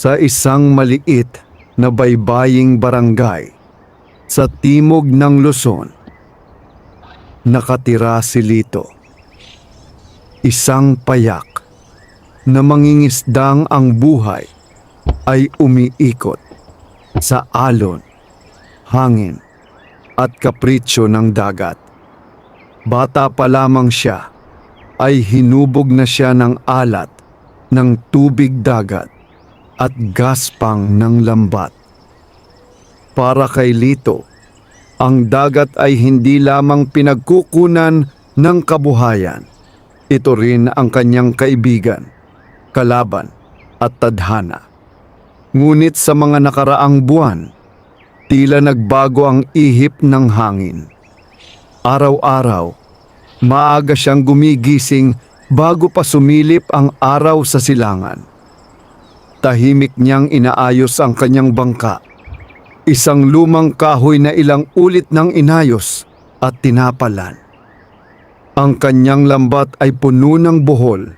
Sa isang maliit na baybaying barangay sa timog ng Luzon, nakatira si Lito. Isang payak na mangingisdang ang buhay ay umiikot sa alon, hangin at kapritsyo ng dagat. Bata pa lamang siya ay hinubog na siya ng alat ng tubig dagat at gaspang ng lambat. Para kay Lito, ang dagat ay hindi lamang pinagkukunan ng kabuhayan. Ito rin ang kanyang kaibigan, kalaban at tadhana. Ngunit sa mga nakaraang buwan, tila nagbago ang ihip ng hangin. Araw-araw, maaga siyang gumigising bago pa sumilip ang araw sa silangan. Tahimik niyang inaayos ang kanyang bangka, isang lumang kahoy na ilang ulit nang inayos at tinapalan. Ang kanyang lambat ay puno ng buhol,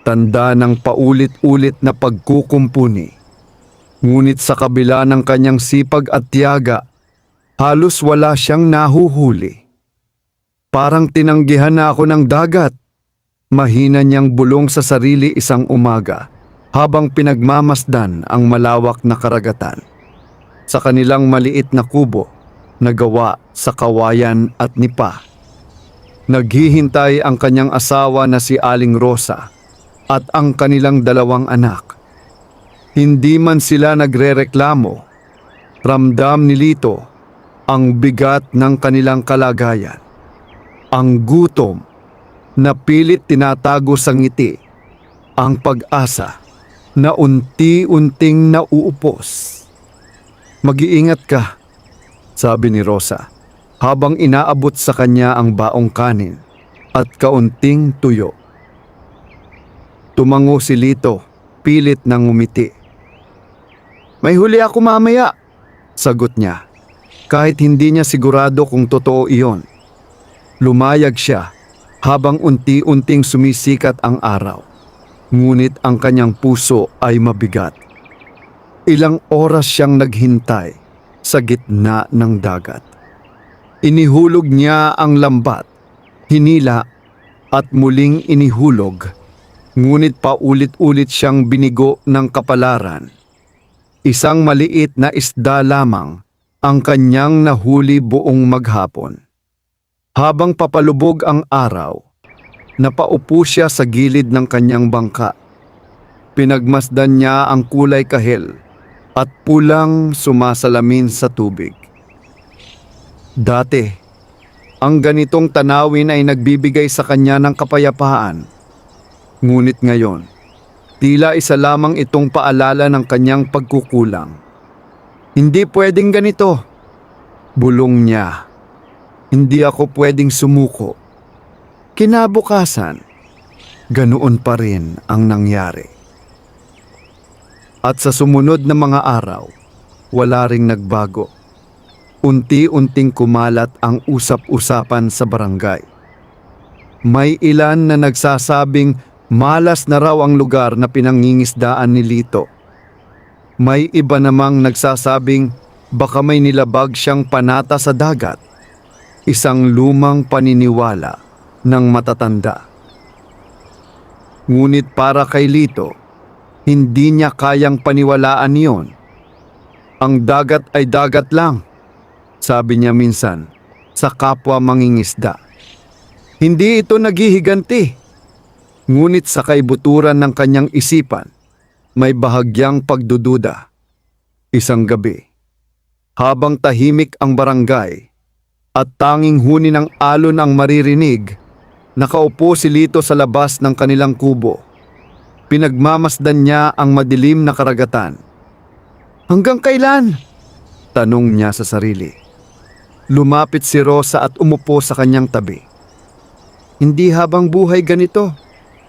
tanda ng paulit-ulit na pagkukumpuni. Ngunit sa kabila ng kanyang sipag at tiyaga, halos wala siyang nahuhuli. Parang tinanggihan na ako ng dagat. Mahina niyang bulong sa sarili isang umaga habang pinagmamasdan ang malawak na karagatan. Sa kanilang maliit na kubo na gawa sa kawayan at nipa, naghihintay ang kanyang asawa na si Aling Rosa at ang kanilang dalawang anak. Hindi man sila nagrereklamo, ramdam ni Lito ang bigat ng kanilang kalagayan. Ang gutom na pilit tinatago sa ngiti, ang pag-asa na unti-unting nauupos. Mag-iingat ka, sabi ni Rosa, habang inaabot sa kanya ang baong kanin at kaunting tuyo. Tumango si Lito, pilit nang ngumiti. May huli ako mamaya, sagot niya, kahit hindi niya sigurado kung totoo iyon. Lumayag siya habang unti-unting sumisikat ang araw, ngunit ang kanyang puso ay mabigat. Ilang oras siyang naghintay sa gitna ng dagat. Inihulog niya ang lambat, hinila at muling inihulog, ngunit paulit-ulit siyang binigo ng kapalaran. Isang maliit na isda lamang ang kanyang nahuli buong maghapon. Habang papalubog ang araw, napaupo siya sa gilid ng kanyang bangka. Pinagmasdan niya ang kulay kahel at pulang sumasalamin sa tubig. Dati, ang ganitong tanawin ay nagbibigay sa kanya ng kapayapaan. Ngunit ngayon, tila isa lamang itong paalala ng kanyang pagkukulang. Hindi pwedeng ganito, bulong niya. Hindi ako pwedeng sumuko. Kinabukasan, ganoon pa rin ang nangyari. At sa sumunod na mga araw, wala ring nagbago. Unti-unting kumalat ang usap-usapan sa barangay. May ilan na nagsasabing malas na raw ang lugar na pinangingisdaan ni Lito. May iba namang nagsasabing baka may nilabag siyang panata sa dagat. Isang lumang paniniwala ng matatanda. Ngunit para kay Lito, hindi niya kayang paniwalaan iyon. Ang dagat ay dagat lang, sabi niya minsan sa kapwa mangingisda. Hindi ito naghihiganti. Ngunit sa kaibuturan ng kanyang isipan, may bahagyang pagdududa. Isang gabi, habang tahimik ang barangay, at tanging huni ng alon ang maririnig, nakaupo si Lito sa labas ng kanilang kubo. Pinagmamasdan niya ang madilim na karagatan. Hanggang kailan? Tanong niya sa sarili. Lumapit si Rosa at umupo sa kanyang tabi. Hindi habang buhay ganito,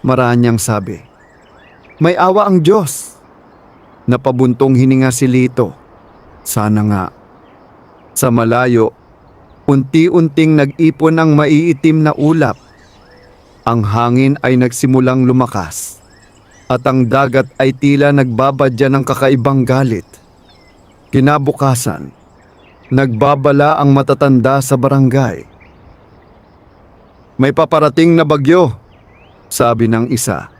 maranyang sabi. May awa ang Diyos. Napabuntong hininga si Lito. Sana nga. Sa malayo, unti-unting nag-ipon ang maiitim na ulap. Ang hangin ay nagsimulang lumakas. at ang dagat ay tila nagbabadya ng kakaibang galit. Kinabukasan, nagbabala ang matatanda sa barangay. "May paparating na bagyo," sabi ng isa.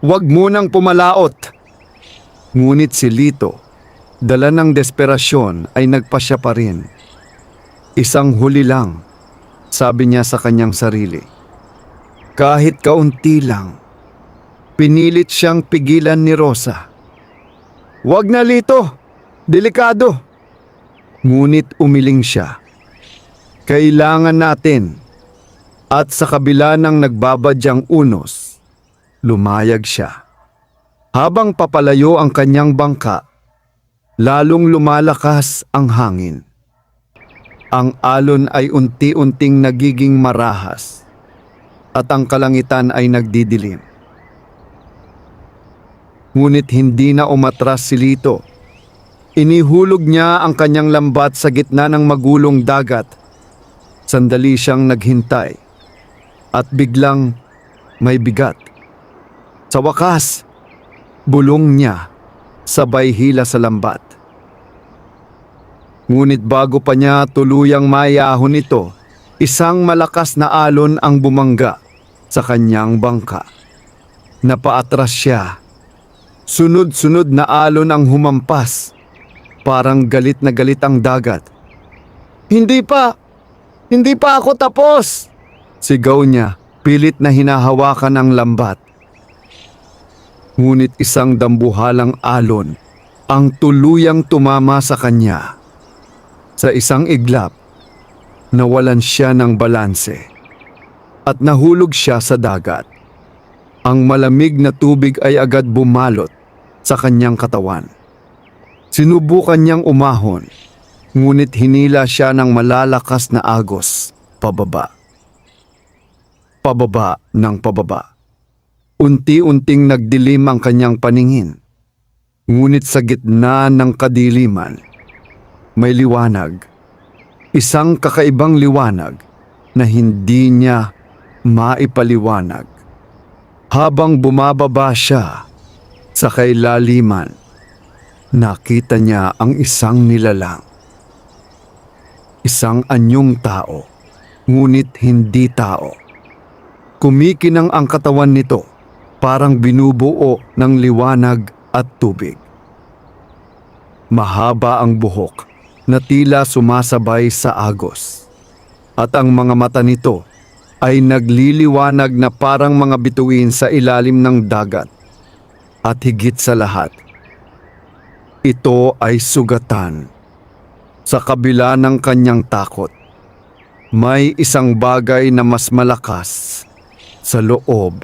"Huwag munang pumalaot." Ngunit si Lito, dala ng desperasyon, ay nagpasya pa rin. "Isang huli lang," sabi niya sa kanyang sarili. Kahit kaunti lang. Pinilit siyang pigilan ni Rosa. "Wag na, Lito! Delikado!" Ngunit umiling siya. "Kailangan natin." At sa kabila ng nagbabadyang unos, lumayag siya. Habang papalayo ang kanyang bangka, lalong lumalakas ang hangin. Ang alon ay unti-unting nagiging marahas at ang kalangitan ay nagdidilim. Ngunit hindi na umatras si Lito. Inihulog niya ang kanyang lambat sa gitna ng magulong dagat. Sandali siyang naghintay at biglang may bigat. Sa wakas, bulong niya sabay hila sa lambat. Ngunit bago pa niya tuluyang mayahon ito, isang malakas na alon ang bumangga sa kanyang bangka. Napaatras siya. Sunod-sunod na alon ang humampas. Parang galit na galit ang dagat. Hindi pa ako tapos!" Sigaw niya, pilit na hinahawakan ang lambat. Ngunit isang dambuhalang alon ang tuluyang tumama sa kanya. Sa isang iglap, nawalan siya ng balanse at nahulog siya sa dagat. Ang malamig na tubig ay agad bumalot sa kanyang katawan. Sinubukan niyang umahon, ngunit hinila siya ng malalakas na agos pababa. Pababa ng pababa. Unti-unting nagdilim ang kanyang paningin. Ngunit sa gitna ng kadiliman, may liwanag. Isang kakaibang liwanag na hindi niya maipaliwanag. Habang bumababa siya sa kailaliman, nakita niya ang isang nilalang. Isang anyong tao, ngunit hindi tao. Kumikinang ang katawan nito, parang binubuo ng liwanag at tubig. Mahaba ang buhok na tila sumasabay sa agos. At ang mga mata nito ay nagliliwanag na parang mga bituin sa ilalim ng dagat. At higit sa lahat, ito ay sugatan. Sa kabila ng kanyang takot, may isang bagay na mas malakas sa loob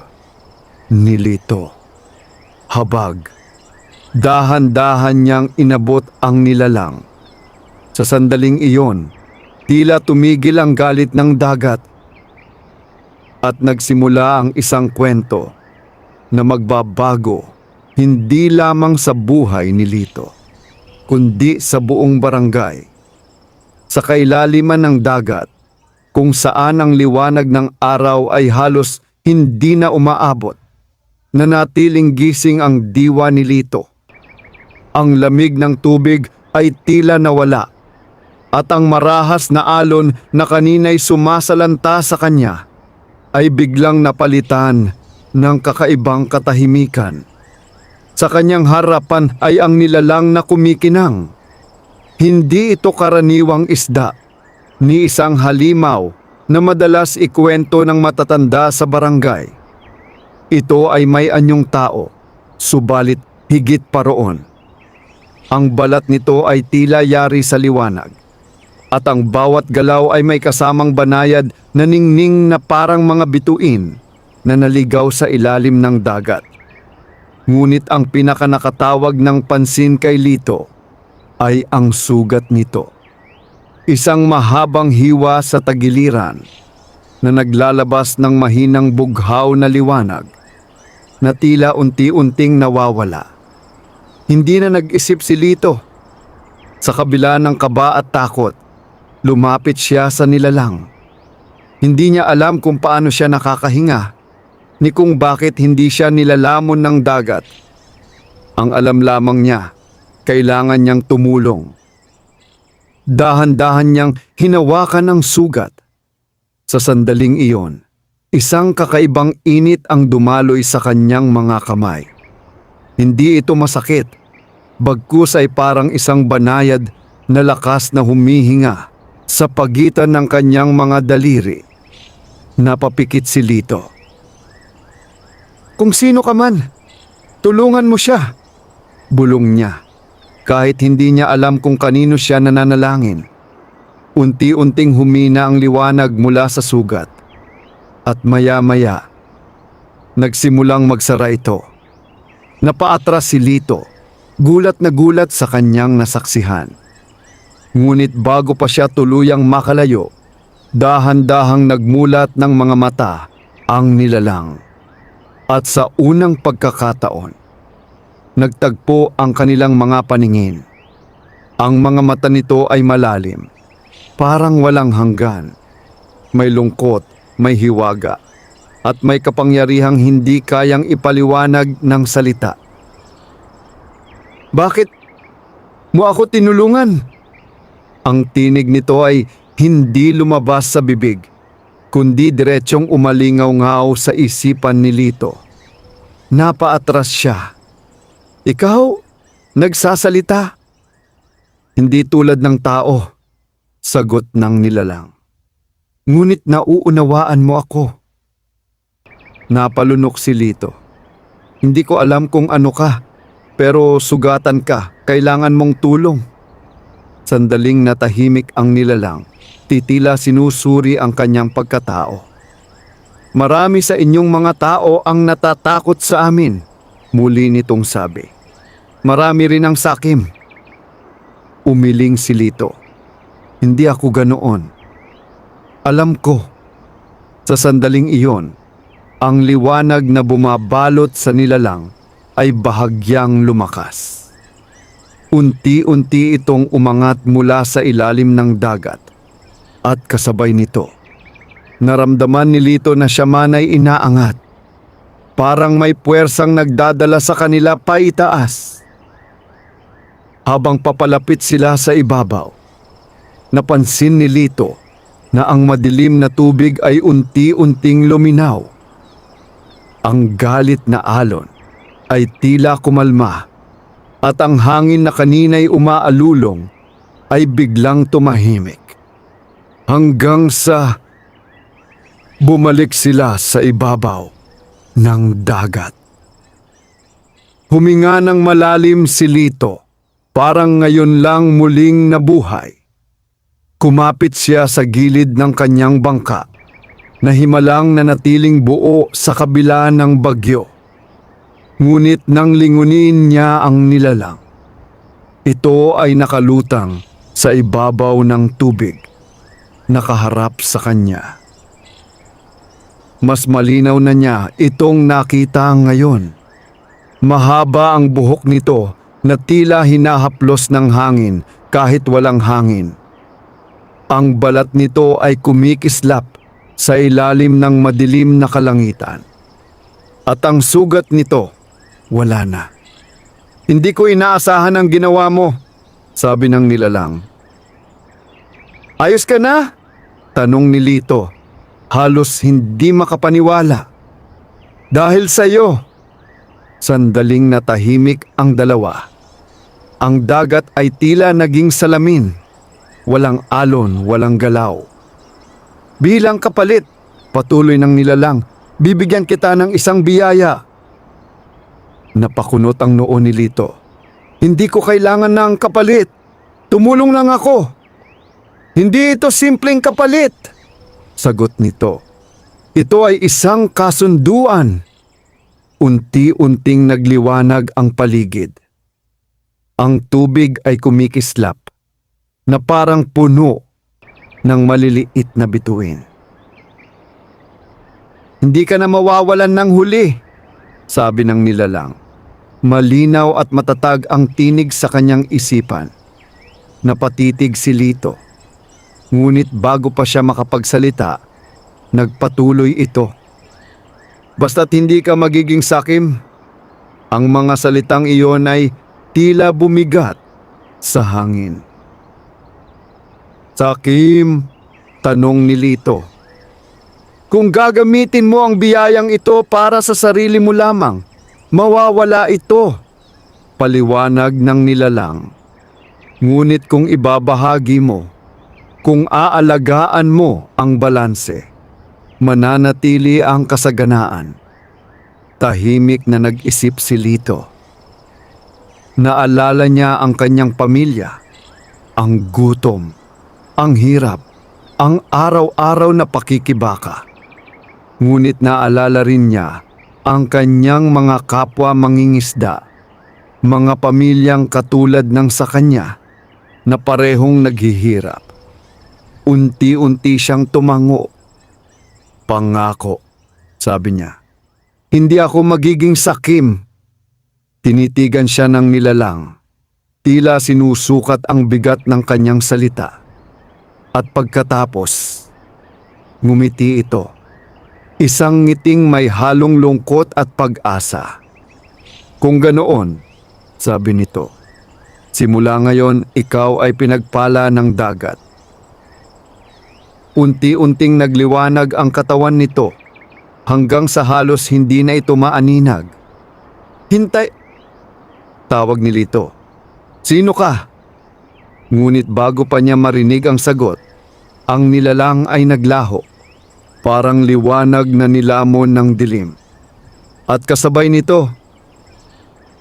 ni Lito. Habag. Dahan-dahan niyang inabot ang nilalang. Sa sandaling iyon, tila tumigil ang galit ng dagat at nagsimula ang isang kwento na magbabago hindi lamang sa buhay ni Lito, kundi sa buong barangay. Sa kailaliman ng dagat, kung saan ang liwanag ng araw ay halos hindi na umaabot, nanatiling gising ang diwa ni Lito. Ang lamig ng tubig ay tila nawala, at ang marahas na alon na kanina'y sumasalanta sa kanya ay biglang napalitan ng kakaibang katahimikan. Sa kanyang harapan ay ang nilalang na kumikinang. Hindi ito karaniwang isda, ni isang halimaw na madalas ikwento ng matatanda sa barangay. Ito ay may anyong tao, subalit higit pa roon. Ang balat nito ay tila yari sa liwanag, at ang bawat galaw ay may kasamang banayad na ningning na parang mga bituin na naligaw sa ilalim ng dagat. Ngunit ang pinakanakatawag ng pansin kay Lito ay ang sugat nito. Isang mahabang hiwa sa tagiliran na naglalabas ng mahinang bughaw na liwanag na tila unti-unting nawawala. Hindi na nag-isip si Lito. Sa kabila ng kaba at takot, lumapit siya sa nilalang. Hindi niya alam kung paano siya nakakahinga, ni kung bakit hindi siya nilalamon ng dagat. Ang alam lamang niya, kailangan niyang tumulong. Dahan-dahan niyang hinawakan ang sugat. Sa sandaling iyon, isang kakaibang init ang dumaloy sa kanyang mga kamay. Hindi ito masakit, bagkus ay parang isang banayad na lakas na humihinga sa pagitan ng kanyang mga daliri. Napapikit si Lito. "Kung sino ka man, tulungan mo siya," bulong niya. Kahit hindi niya alam kung kanino siya nananalangin. Unti-unting humina ang liwanag mula sa sugat. At maya-maya, nagsimulang magsara ito. Napaatras si Lito, gulat na gulat sa kanyang nasaksihan. Ngunit bago pa siya tuluyang makalayo, dahan-dahang nagmulat ng mga mata ang nilalang. At sa unang pagkakataon, nagtagpo ang kanilang mga paningin. Ang mga mata nito ay malalim, parang walang hanggan. May lungkot, may hiwaga, at may kapangyarihang hindi kayang ipaliwanag ng salita. "Bakit mo ako tinulungan?" Ang tinig nito ay hindi lumabas sa bibig, kundi diretsyong umalingaw-ngaw sa isipan ni Lito. Napaatras siya. "Ikaw, nagsasalita?" "Hindi tulad ng tao," sagot ng nilalang. "Ngunit nauunawaan mo ako." Napalunok si Lito. "Hindi ko alam kung ano ka, pero sugatan ka, kailangan mong tulong." Sandaling natahimik ang nilalang, titila sinusuri ang kanyang pagkatao. "Marami sa inyong mga tao ang natatakot sa amin," muli nitong sabi. "Marami rin ang sakim." Umiling si Lito. "Hindi ako ganoon. Alam ko." Sa sandaling iyon, ang liwanag na bumabalot sa nilalang ay bahagyang lumakas. Unti-unti itong umangat mula sa ilalim ng dagat. At kasabay nito, naramdaman ni Lito na siya man ay inaangat. Parang may puwersang nagdadala sa kanila paitaas. Habang papalapit sila sa ibabaw, napansin ni Lito na ang madilim na tubig ay unti-unting luminaw. Ang galit na alon ay tila kumalma at ang hangin na kanina'y umaalulong ay biglang tumahimik. Hanggang sa bumalik sila sa ibabaw ng dagat. Huminga ng malalim si Lito, parang ngayon lang muling nabuhay. Kumapit siya sa gilid ng kanyang bangka na himalang nanatiling buo sa kabila ng bagyo. Ngunit nang lingunin niya ang nilalang, ito ay nakalutang sa ibabaw ng tubig, nakaharap sa kanya. Mas malinaw na niya itong nakita ngayon. Mahaba ang buhok nito na tila hinahaplos ng hangin kahit walang hangin. Ang balat nito ay kumikislap sa ilalim ng madilim na kalangitan. At ang sugat nito, wala na. "Hindi ko inaasahan ang ginawa mo," sabi ng nilalang. "Ayos ka na?" tanong ni Lito, halos hindi makapaniwala. "Dahil sa iyo." Sandaling natahimik ang dalawa. Ang dagat ay tila naging salamin. Walang alon, walang galaw. "Bilang kapalit," patuloy ng nilalang, "bibigyan kita ng isang biyaya." Napakunot ang noo ni Lito. "Hindi ko kailangan ng kapalit. Tumulong lang ako." "Hindi ito simpleng kapalit," sagot nito. "Ito ay isang kasunduan." Unti-unting nagliwanag ang paligid. Ang tubig ay kumikislap na parang puno ng maliliit na bituin. "Hindi ka na mawawalan ng huli," sabi ng nilalang. Malinaw at matatag ang tinig sa kanyang isipan. Napatitig si Lito. Ngunit bago pa siya makapagsalita, nagpatuloy ito. Basta't hindi ka magiging sakim. Ang mga salitang iyon ay tila bumigat sa hangin. Sakim, tanong ni Lito. Kung gagamitin mo ang biyayang ito para sa sarili mo lamang, mawawala ito. Paliwanag ng nilalang. Ngunit kung ibabahagi mo, kung aalagaan mo ang balanse, mananatili ang kasaganaan. Tahimik na nag-isip si Lito. Naalala niya ang kanyang pamilya, ang gutom, ang hirap, ang araw-araw na pakikibaka. Ngunit naalala rin niya ang kanyang mga kapwa mangingisda, mga pamilyang katulad ng sa kanya na parehong naghihirap. Unti-unti siyang tumango. Pangako, sabi niya. Hindi ako magiging sakim. Tinitigan siya ng nilalang. Tila sinusukat ang bigat ng kanyang salita. At pagkatapos, ngumiti ito. Isang ngiting may halong lungkot at pag-asa. Kung ganoon, sabi nito, simula ngayon ikaw ay pinagpala ng dagat. Unti-unting nagliwanag ang katawan nito hanggang sa halos hindi na ito maaninag. Hintay! Tawag ni Lito. Sino ka? Ngunit bago pa niya marinig ang sagot, ang nilalang ay naglaho. Parang liwanag na nilamon ng dilim. At kasabay nito,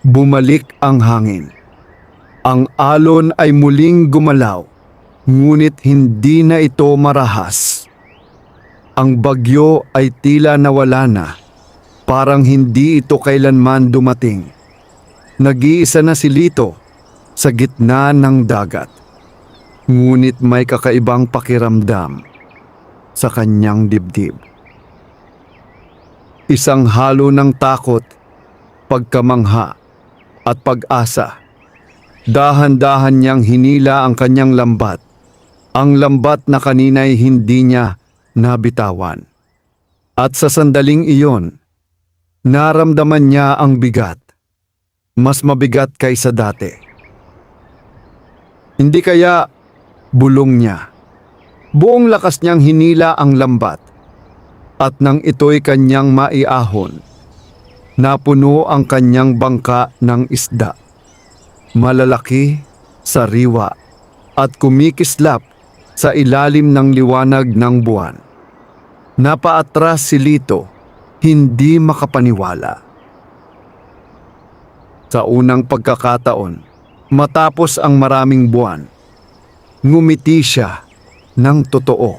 bumalik ang hangin. Ang alon ay muling gumalaw, ngunit hindi na ito marahas. Ang bagyo ay tila nawala na, parang hindi ito kailanman dumating. Nag-iisa na si Lito sa gitna ng dagat, ngunit may kakaibang pakiramdam sa kanyang dibdib. Isang halo ng takot, pagkamangha at pag-asa. Dahan-dahan niyang hinila ang kanyang lambat, ang lambat na kanina'y hindi niya nabitawan. At sa sandaling iyon, naramdaman niya ang bigat, mas mabigat kaysa dati. Hindi kaya bulong niya. Buong lakas niyang hinila ang lambat at nang ito'y kanyang maiahon, napuno ang kanyang bangka ng isda. Malalaki, sariwa at kumikislap sa ilalim ng liwanag ng buwan. Napaatras si Lito, hindi makapaniwala. Sa unang pagkakataon, matapos ang maraming buwan, ngumiti siya ng totoo.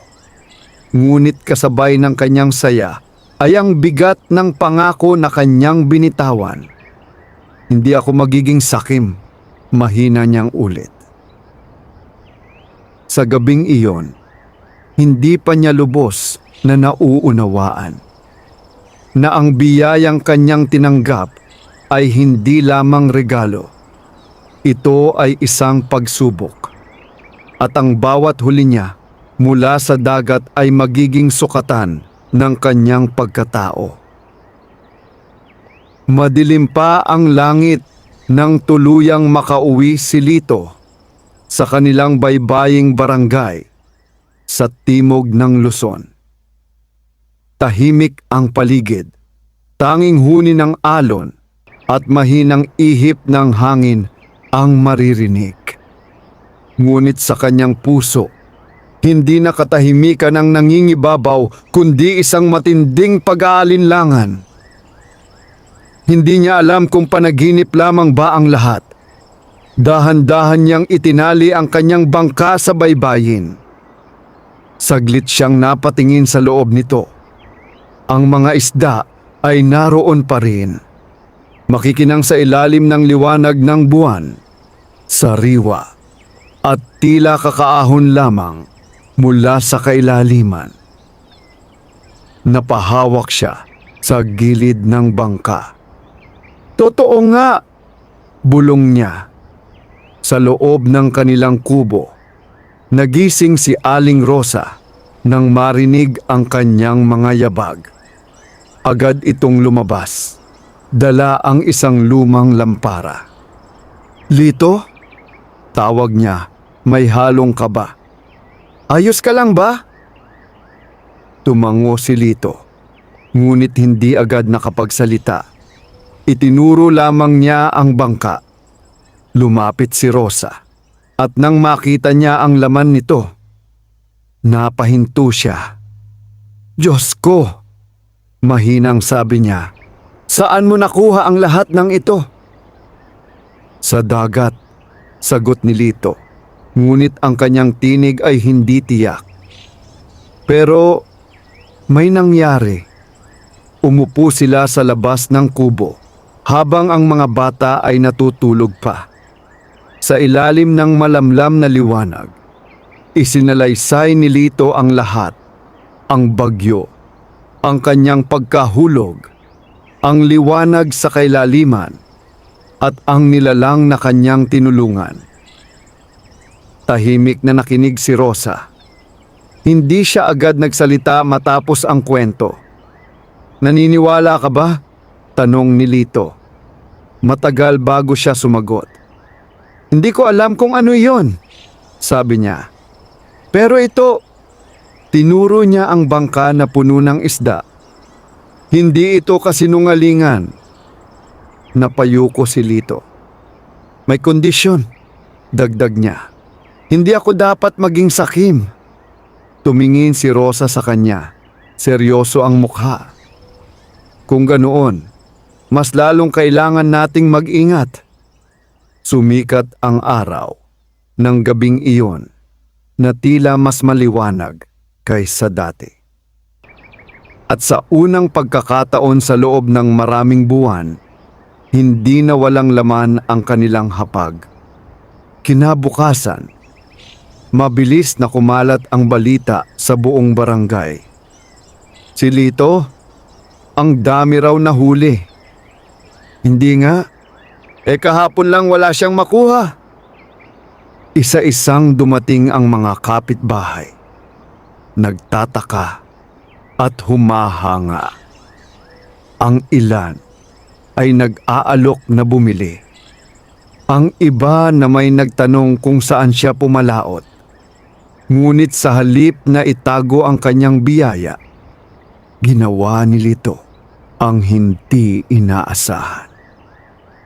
Ngunit kasabay ng kanyang saya ay ang bigat ng pangako na kanyang binitawan. Hindi ako magiging sakim, mahina niyang ulit. Sa gabing iyon, hindi pa niya lubos na nauunawaan na ang biyayang kanyang tinanggap ay hindi lamang regalo. Ito ay isang pagsubok. At ang bawat huli niya mula sa dagat ay magiging sukatan ng kanyang pagkatao. Madilim pa ang langit nang tuluyang makauwi si Lito sa kanilang baybaying barangay sa timog ng Luzon. Tahimik ang paligid, tanging huni ng alon at mahinang ihip ng hangin ang maririnig. Ngunit sa kanyang puso, hindi na katahimikan ang nangingibabaw kundi isang matinding pag-aalinlangan. Hindi niya alam kung panaginip lamang ba ang lahat. Dahan-dahan niyang itinali ang kanyang bangka sa baybayin. Saglit siyang napatingin sa loob nito. Ang mga isda ay naroon pa rin. Makikinang sa ilalim ng liwanag ng buwan, sariwa at tila kakaahon lamang mula sa kailaliman. Napahawak siya sa gilid ng bangka. Totoo nga, bulong niya. Sa loob ng kanilang kubo, nagising si Aling Rosa nang marinig ang kanyang mga yabag. Agad itong lumabas. Dala ang isang lumang lampara. "Lito?" Tawag niya, may halong kaba. "Ayos ka lang ba?" Tumango si Lito, ngunit hindi agad nakapagsalita. Itinuro lamang niya ang bangka. Lumapit si Rosa, at nang makita niya ang laman nito, napahinto siya. "Diyos ko!" Mahinang sabi niya, "Saan mo nakuha ang lahat ng ito?" "Sa dagat," sagot ni Lito, ngunit ang kanyang tinig ay hindi tiyak. "Pero may nangyari." Umupo sila sa labas ng kubo habang ang mga bata ay natutulog pa. Sa ilalim ng malamlam na liwanag, isinalaysay ni Lito ang lahat. Ang bagyo, ang kanyang pagkahulog, ang liwanag sa kailaliman, at ang nilalang na kanyang tinulungan. Tahimik na nakinig si Rosa. Hindi siya agad nagsalita matapos ang kwento. "Naniniwala ka ba?" tanong ni Lito. Matagal bago siya sumagot. "Hindi ko alam kung ano iyon," sabi niya. "Pero ito," tinuro niya ang bangka na puno ng isda. "Hindi ito kasinungalingan." Napayuko si Lito. "May kondisyon," dagdag niya. "Hindi ako dapat maging sakim." Tumingin si Rosa sa kanya. Seryoso ang mukha. "Kung ganoon, mas lalong kailangan nating mag-ingat." Sumikat ang araw ng gabing iyon na tila mas maliwanag kaysa dati. At sa unang pagkakataon sa loob ng maraming buwan, hindi na walang laman ang kanilang hapag. Kinabukasan, mabilis na kumalat ang balita sa buong barangay. "Si Lito, ang dami raw nahuli." "Hindi nga. Kahapon lang wala siyang makuha." Isa-isang dumating ang mga kapitbahay. Nagtataka at humahanga. Ang ilan ay nag-aalok na bumili. Ang iba na may nagtanong kung saan siya pumalaot. Ngunit sa halip na itago ang kanyang biyaya, ginawa ni Lito ang hindi inaasahan.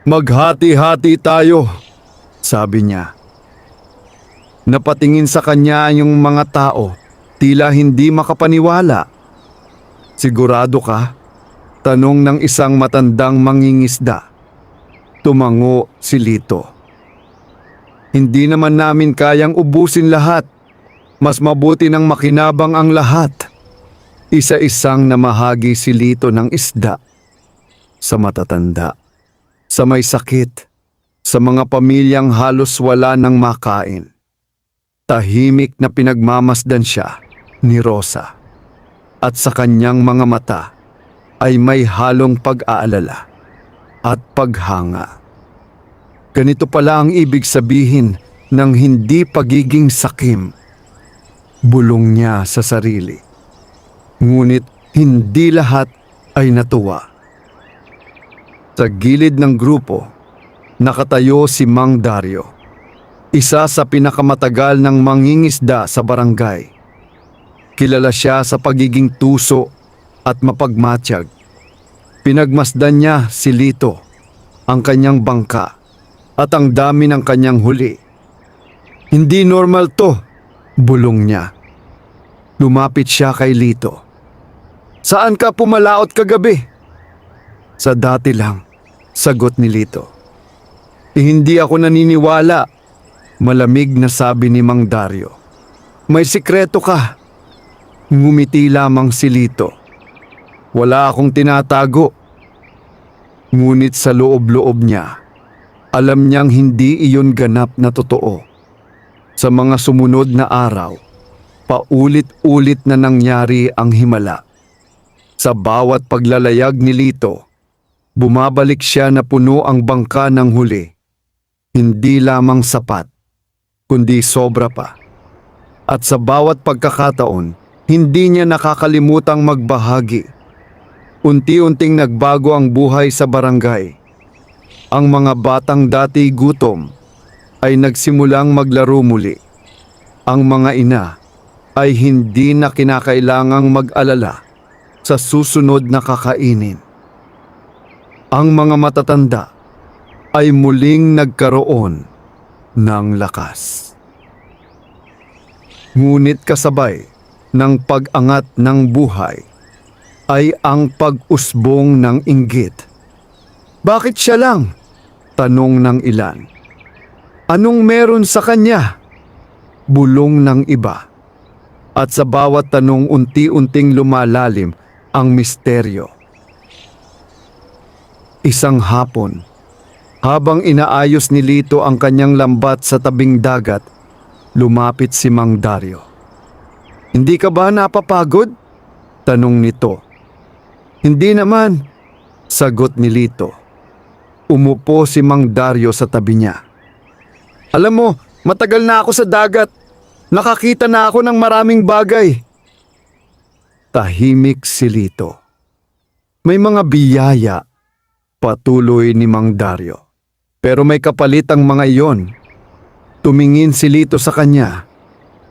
"Maghati-hati tayo," sabi niya. Napatingin sa kanya yung mga tao, tila hindi makapaniwala. "Sigurado ka?" tanong ng isang matandang mangingisda. Tumango si Lito. "Hindi naman namin kayang ubusin lahat. Mas mabuti nang makinabang ang lahat." Isa-isang namahagi si Lito ng isda sa matatanda, sa may sakit, sa mga pamilyang halos wala nang makain. Tahimik na pinagmamasdan siya ni Rosa, at sa kanyang mga mata ay may halong pag-aalala at paghanga. Ganito pala ang ibig sabihin ng hindi pagiging sakim. Bulong niya sa sarili. Ngunit hindi lahat ay natuwa. Sa gilid ng grupo, nakatayo si Mang Dario, isa sa pinakamatagal ng mangingisda sa barangay. Kilala siya sa pagiging tuso at mapagmatyag. Pinagmasdan niya si Lito, ang kanyang bangka, at ang dami ng kanyang huli. "Hindi normal to," bulong niya. Lumapit siya kay Lito. "Saan ka pumalaot kagabi?" "Sa dati lang," sagot ni Lito. Hindi ako naniniwala," malamig na sabi ni Mang Dario. "May sikreto ka." Ngumiti lamang si Lito. "Wala akong tinatago." Ngunit sa loob-loob niya, alam niyang hindi iyon ganap na totoo. Sa mga sumunod na araw, paulit-ulit na nangyari ang himala. Sa bawat paglalayag ni Lito, bumabalik siya na puno ang bangka ng huli. Hindi lamang sapat, kundi sobra pa. At sa bawat pagkakataon, hindi niya nakakalimutang magbahagi. Unti-unting nagbago ang buhay sa barangay. Ang mga batang dati gutom ay nagsimulang maglaro muli. Ang mga ina ay hindi na kinakailangang mag-alala sa susunod na kakainin. Ang mga matatanda ay muling nagkaroon ng lakas. Ngunit kasabay ng pag-angat ng buhay ay ang pag-usbong ng inggit. Bakit siya lang? Tanong ng ilan. Anong meron sa kanya? Bulong ng iba. At sa bawat tanong unti-unting lumalalim ang misteryo. Isang hapon, habang inaayos ni Lito ang kanyang lambat sa tabing dagat, lumapit si Mang Dario. Hindi ka ba napapagod? Tanong nito. Hindi naman, sagot ni Lito. Umupo si Mang Dario sa tabi niya. Alam mo, matagal na ako sa dagat. Nakakita na ako ng maraming bagay. Tahimik si Lito. May mga biyaya, patuloy ni Mang Dario. Pero may kapalit ang mga iyon. Tumingin si Lito sa kanya.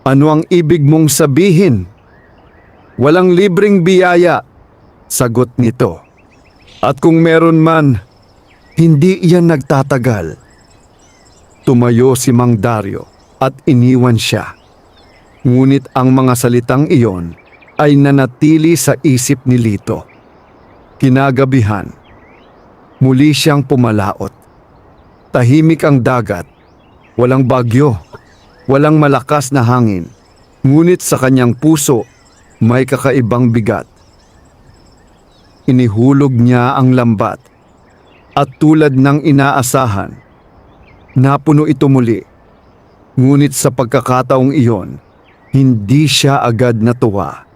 Ano ang ibig mong sabihin? Walang libreng biyaya, sagot nito. At kung meron man, hindi iyan nagtatagal. Tumayo si Mang Dario at iniwan siya. Ngunit ang mga salitang iyon ay nanatili sa isip ni Lito. Kinagabihan, muli siyang pumalaot. Tahimik ang dagat, walang bagyo, walang malakas na hangin. Ngunit sa kanyang puso, may kakaibang bigat. Inihulog niya ang lambat at tulad ng inaasahan, napuno ito muli. Ngunit sa pagkakataong iyon, hindi siya agad natuwa.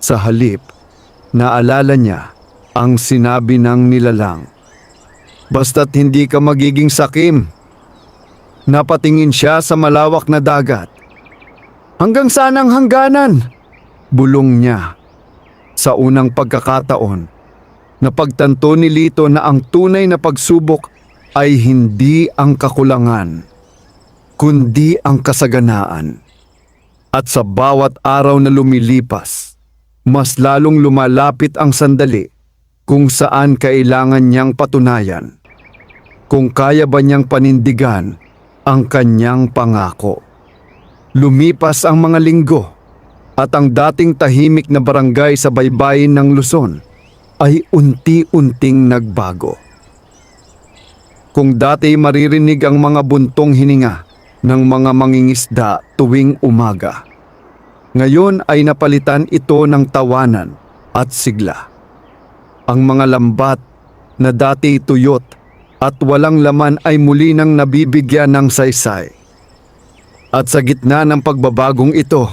Sa halip, naalala niya ang sinabi ng nilalang. Basta't hindi ka magiging sakim. Napatingin siya sa malawak na dagat. Hanggang saan ang hangganan? Bulong niya. Sa unang pagkakataon, napagtanto ni Lito na ang tunay na pagsubok ay hindi ang kakulangan, kundi ang kasaganaan. At sa bawat araw na lumilipas, mas lalong lumalapit ang sandali kung saan kailangan niyang patunayan, kung kaya ba niyang panindigan ang kanyang pangako. Lumipas ang mga linggo at ang dating tahimik na barangay sa baybayin ng Luzon ay unti-unting nagbago. Kung dati maririnig ang mga buntong hininga ng mga mangingisda tuwing umaga, ngayon ay napalitan ito ng tawanan at sigla. Ang mga lambat na dati tuyot at walang laman ay muli nang nabibigyan ng saysay. At sa gitna ng pagbabagong ito,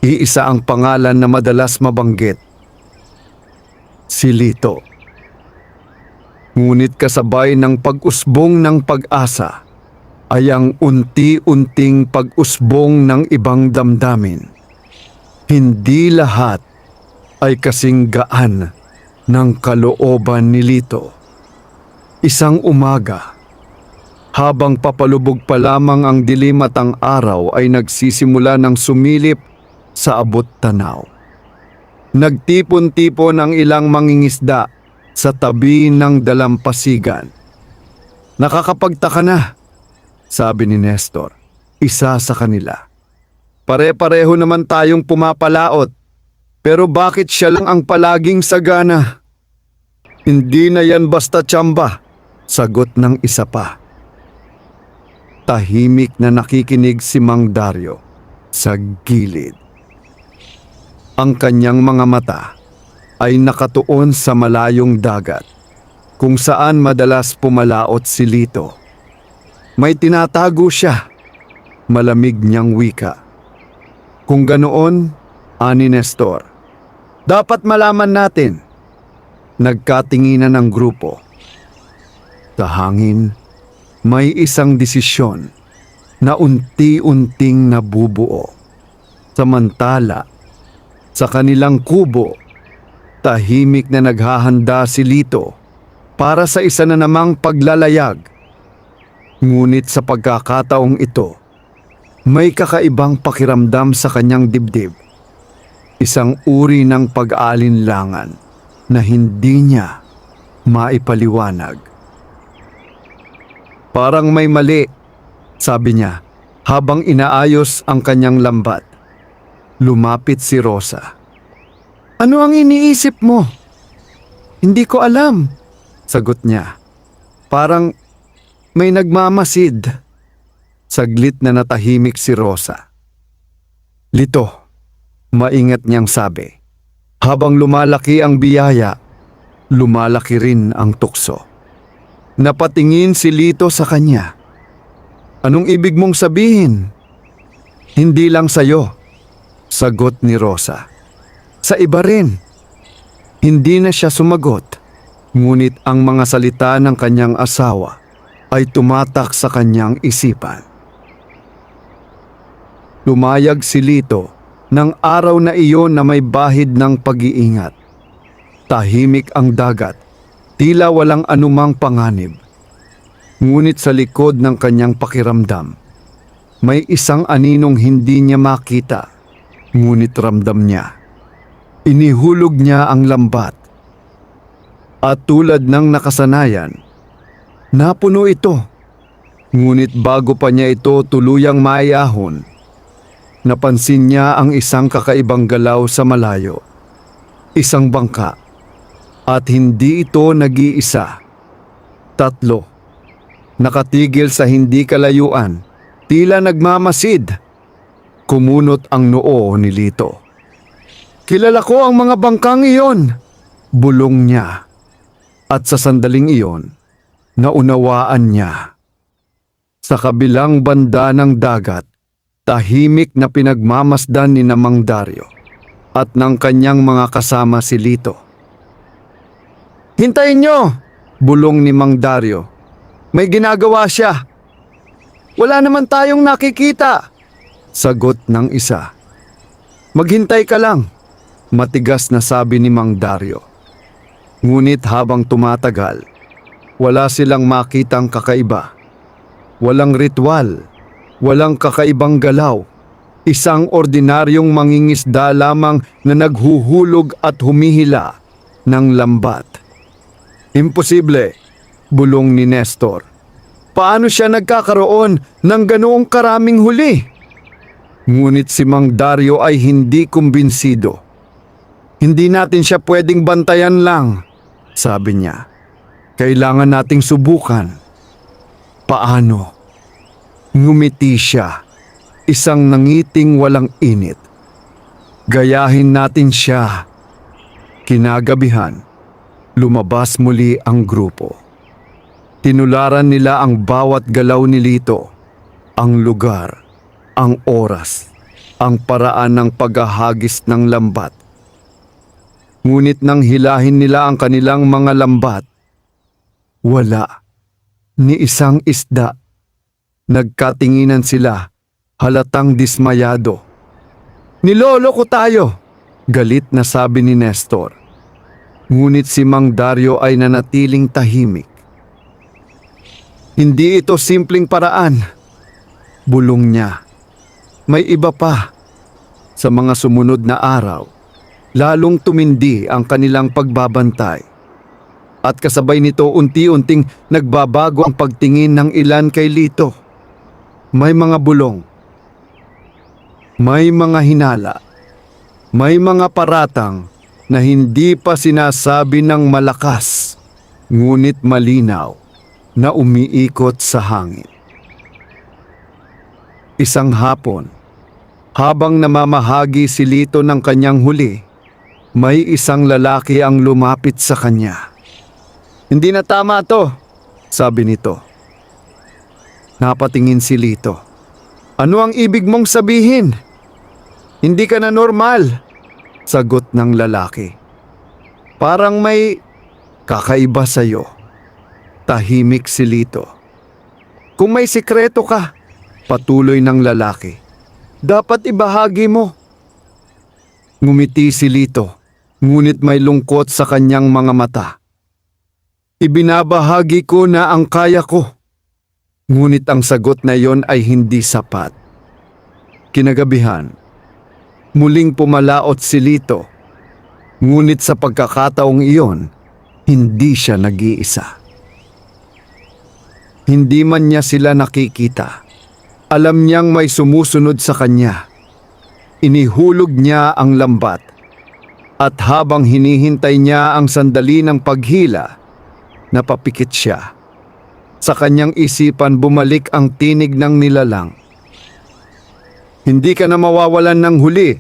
iisa ang pangalan na madalas mabanggit. Si Lito. Ngunit kasabay ng pag-usbong ng pag-asa ay ang unti-unting pag-usbong ng ibang damdamin. Hindi lahat ay kasing gaan ng kalooban ni Lito. Isang umaga, habang papalubog pa lamang ang dilim at ang araw ay nagsisimula ng sumilip sa abot tanaw. Nagtipon-tipon ang ilang mangingisda sa tabi ng dalampasigan. Nakakapagtaka na, sabi ni Nestor, isa sa kanila. Pare-pareho naman tayong pumapalaot, pero bakit siya lang ang palaging sagana? Hindi na yan basta tsamba, sagot ng isa pa. Tahimik na nakikinig si Mang Dario sa gilid. Ang kanyang mga mata ay nakatuon sa malayong dagat kung saan madalas pumalaot si Lito. May tinatago siya, malamig niyang wika. Kung ganoon, ani Nestor, dapat malaman natin. Nagkatinginan ng grupo. Sa hangin, may isang desisyon na unti-unting nabubuo. Samantala, sa kanilang kubo, Tahimik na naghahanda si Lito para sa isa na namang paglalayag. Ngunit sa pagkakataong ito, may kakaibang pakiramdam sa kanyang dibdib. Isang uri ng pag-aalinlangan na hindi niya maipaliwanag. Parang may mali, sabi niya habang inaayos ang kanyang lambat. Lumapit si Rosa. Ano ang iniisip mo? Hindi ko alam, sagot niya. Parang may nagmamasid. Saglit na natahimik si Rosa. Lito, maingat niyang sabi. Habang lumalaki ang biyaya, lumalaki rin ang tukso. Napatingin si Lito sa kanya. Anong ibig mong sabihin? Hindi lang sa'yo, sagot ni Rosa. Sa iba rin. Hindi na siya sumagot, ngunit ang mga salita ng kanyang asawa ay tumatak sa kanyang isipan. Lumayag si Lito ng araw na iyon na may bahid ng pag-iingat. Tahimik ang dagat, tila walang anumang panganib. Ngunit sa likod ng kanyang pakiramdam, may isang aninong hindi niya makita, ngunit ramdam niya. Inihulog niya ang lambat. At tulad ng nakasanayan, napuno ito. Ngunit bago pa niya ito tuluyang maiahon, napansin niya ang isang kakaibang galaw sa malayo. Isang bangka. At hindi ito nag-iisa. 3. Nakatigil sa hindi kalayuan, tila nagmamasid. Kumunot ang noo ni Lito. Kilala ko ang mga bangkang iyon, bulong niya. At sa sandaling iyon, naunawaan niya. Sa kabilang banda ng dagat, tahimik na pinagmamasdan ni Mang Dario at ng kanyang mga kasama si Lito. Hintayin niyo! Bulong ni Mang Dario. May ginagawa siya. Wala naman tayong nakikita, sagot ng isa. Maghintay ka lang, matigas na sabi ni Mang Dario. Ngunit habang tumatagal, wala silang makitang kakaiba. Walang ritual, walang kakaibang galaw. Isang ordinaryong mangingisda lamang na naghuhulog at humihila ng lambat. Imposible, bulong ni Nestor. Paano siya nagkakaroon ng ganoong karaming huli? Ngunit si Mang Dario ay hindi kumbinsido. Hindi natin siya pwedeng bantayan lang, sabi niya. Kailangan nating subukan. Paano? Ngumiti siya, isang nangiting walang init. Gayahin natin siya. Kinagabihan, lumabas muli ang grupo. Tinularan nila ang bawat galaw ni Lito, ang lugar, ang oras, ang paraan ng paghahagis ng lambat. Ngunit nang hilahin nila ang kanilang mga lambat, wala ni isang isda. Nagkatinginan sila, halatang dismayado. Niloloko tayo, galit na sabi ni Nestor. Ngunit si Mang Dario ay nanatiling tahimik. Hindi ito simpleng paraan, bulong niya. May iba pa. Sa mga sumunod na araw, lalong tumindi ang kanilang pagbabantay. At kasabay nito unti-unting nagbabago ang pagtingin ng ilan kay Lito. May mga bulong, may mga hinala, may mga paratang na hindi pa sinasabi ng malakas, ngunit malinaw na umiikot sa hangin. Isang hapon, habang namamahagi si Lito ng kanyang huli, may isang lalaki ang lumapit sa kanya. Hindi na tama to, sabi nito. Napatingin si Lito. Ano ang ibig mong sabihin? Hindi ka na normal, sagot ng lalaki. Parang may kakaiba sa'yo. Tahimik si Lito. Kung may sikreto ka, patuloy ng lalaki, dapat ibahagi mo. Ngumiti si Lito. ngunit may lungkot sa kanyang mga mata. Ibinabahagi ko na ang kaya ko, ngunit ang sagot na iyon ay hindi sapat. Kinagabihan, muling pumalaot si Lito, ngunit sa pagkakataong iyon, hindi siya nag-iisa. Hindi man niya sila nakikita. Alam niyang may sumusunod sa kanya. Inihulog niya ang lambat at habang hinihintay niya ang sandali ng paghila, napapikit siya. Sa kanyang isipan bumalik ang tinig ng nilalang. Hindi ka na mawawalan ng huli,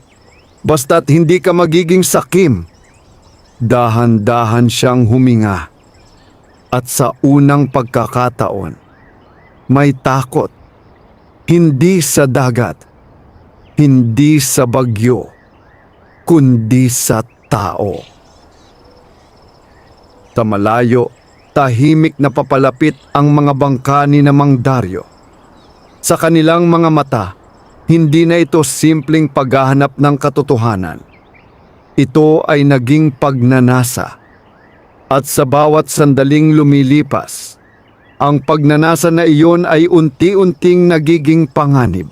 basta't hindi ka magiging sakim. Dahan-dahan siyang huminga. At sa unang pagkakataon, may takot. Hindi sa dagat, hindi sa bagyo, kundi sa tao. Sa malayo, tahimik na papalapit ang mga bangka ni Mang Dario. Sa kanilang mga mata, hindi na ito simpleng paghahanap ng katotohanan. Ito ay naging pagnanasa. At sa bawat sandaling lumilipas, ang pagnanasa na iyon ay unti-unting nagiging panganib.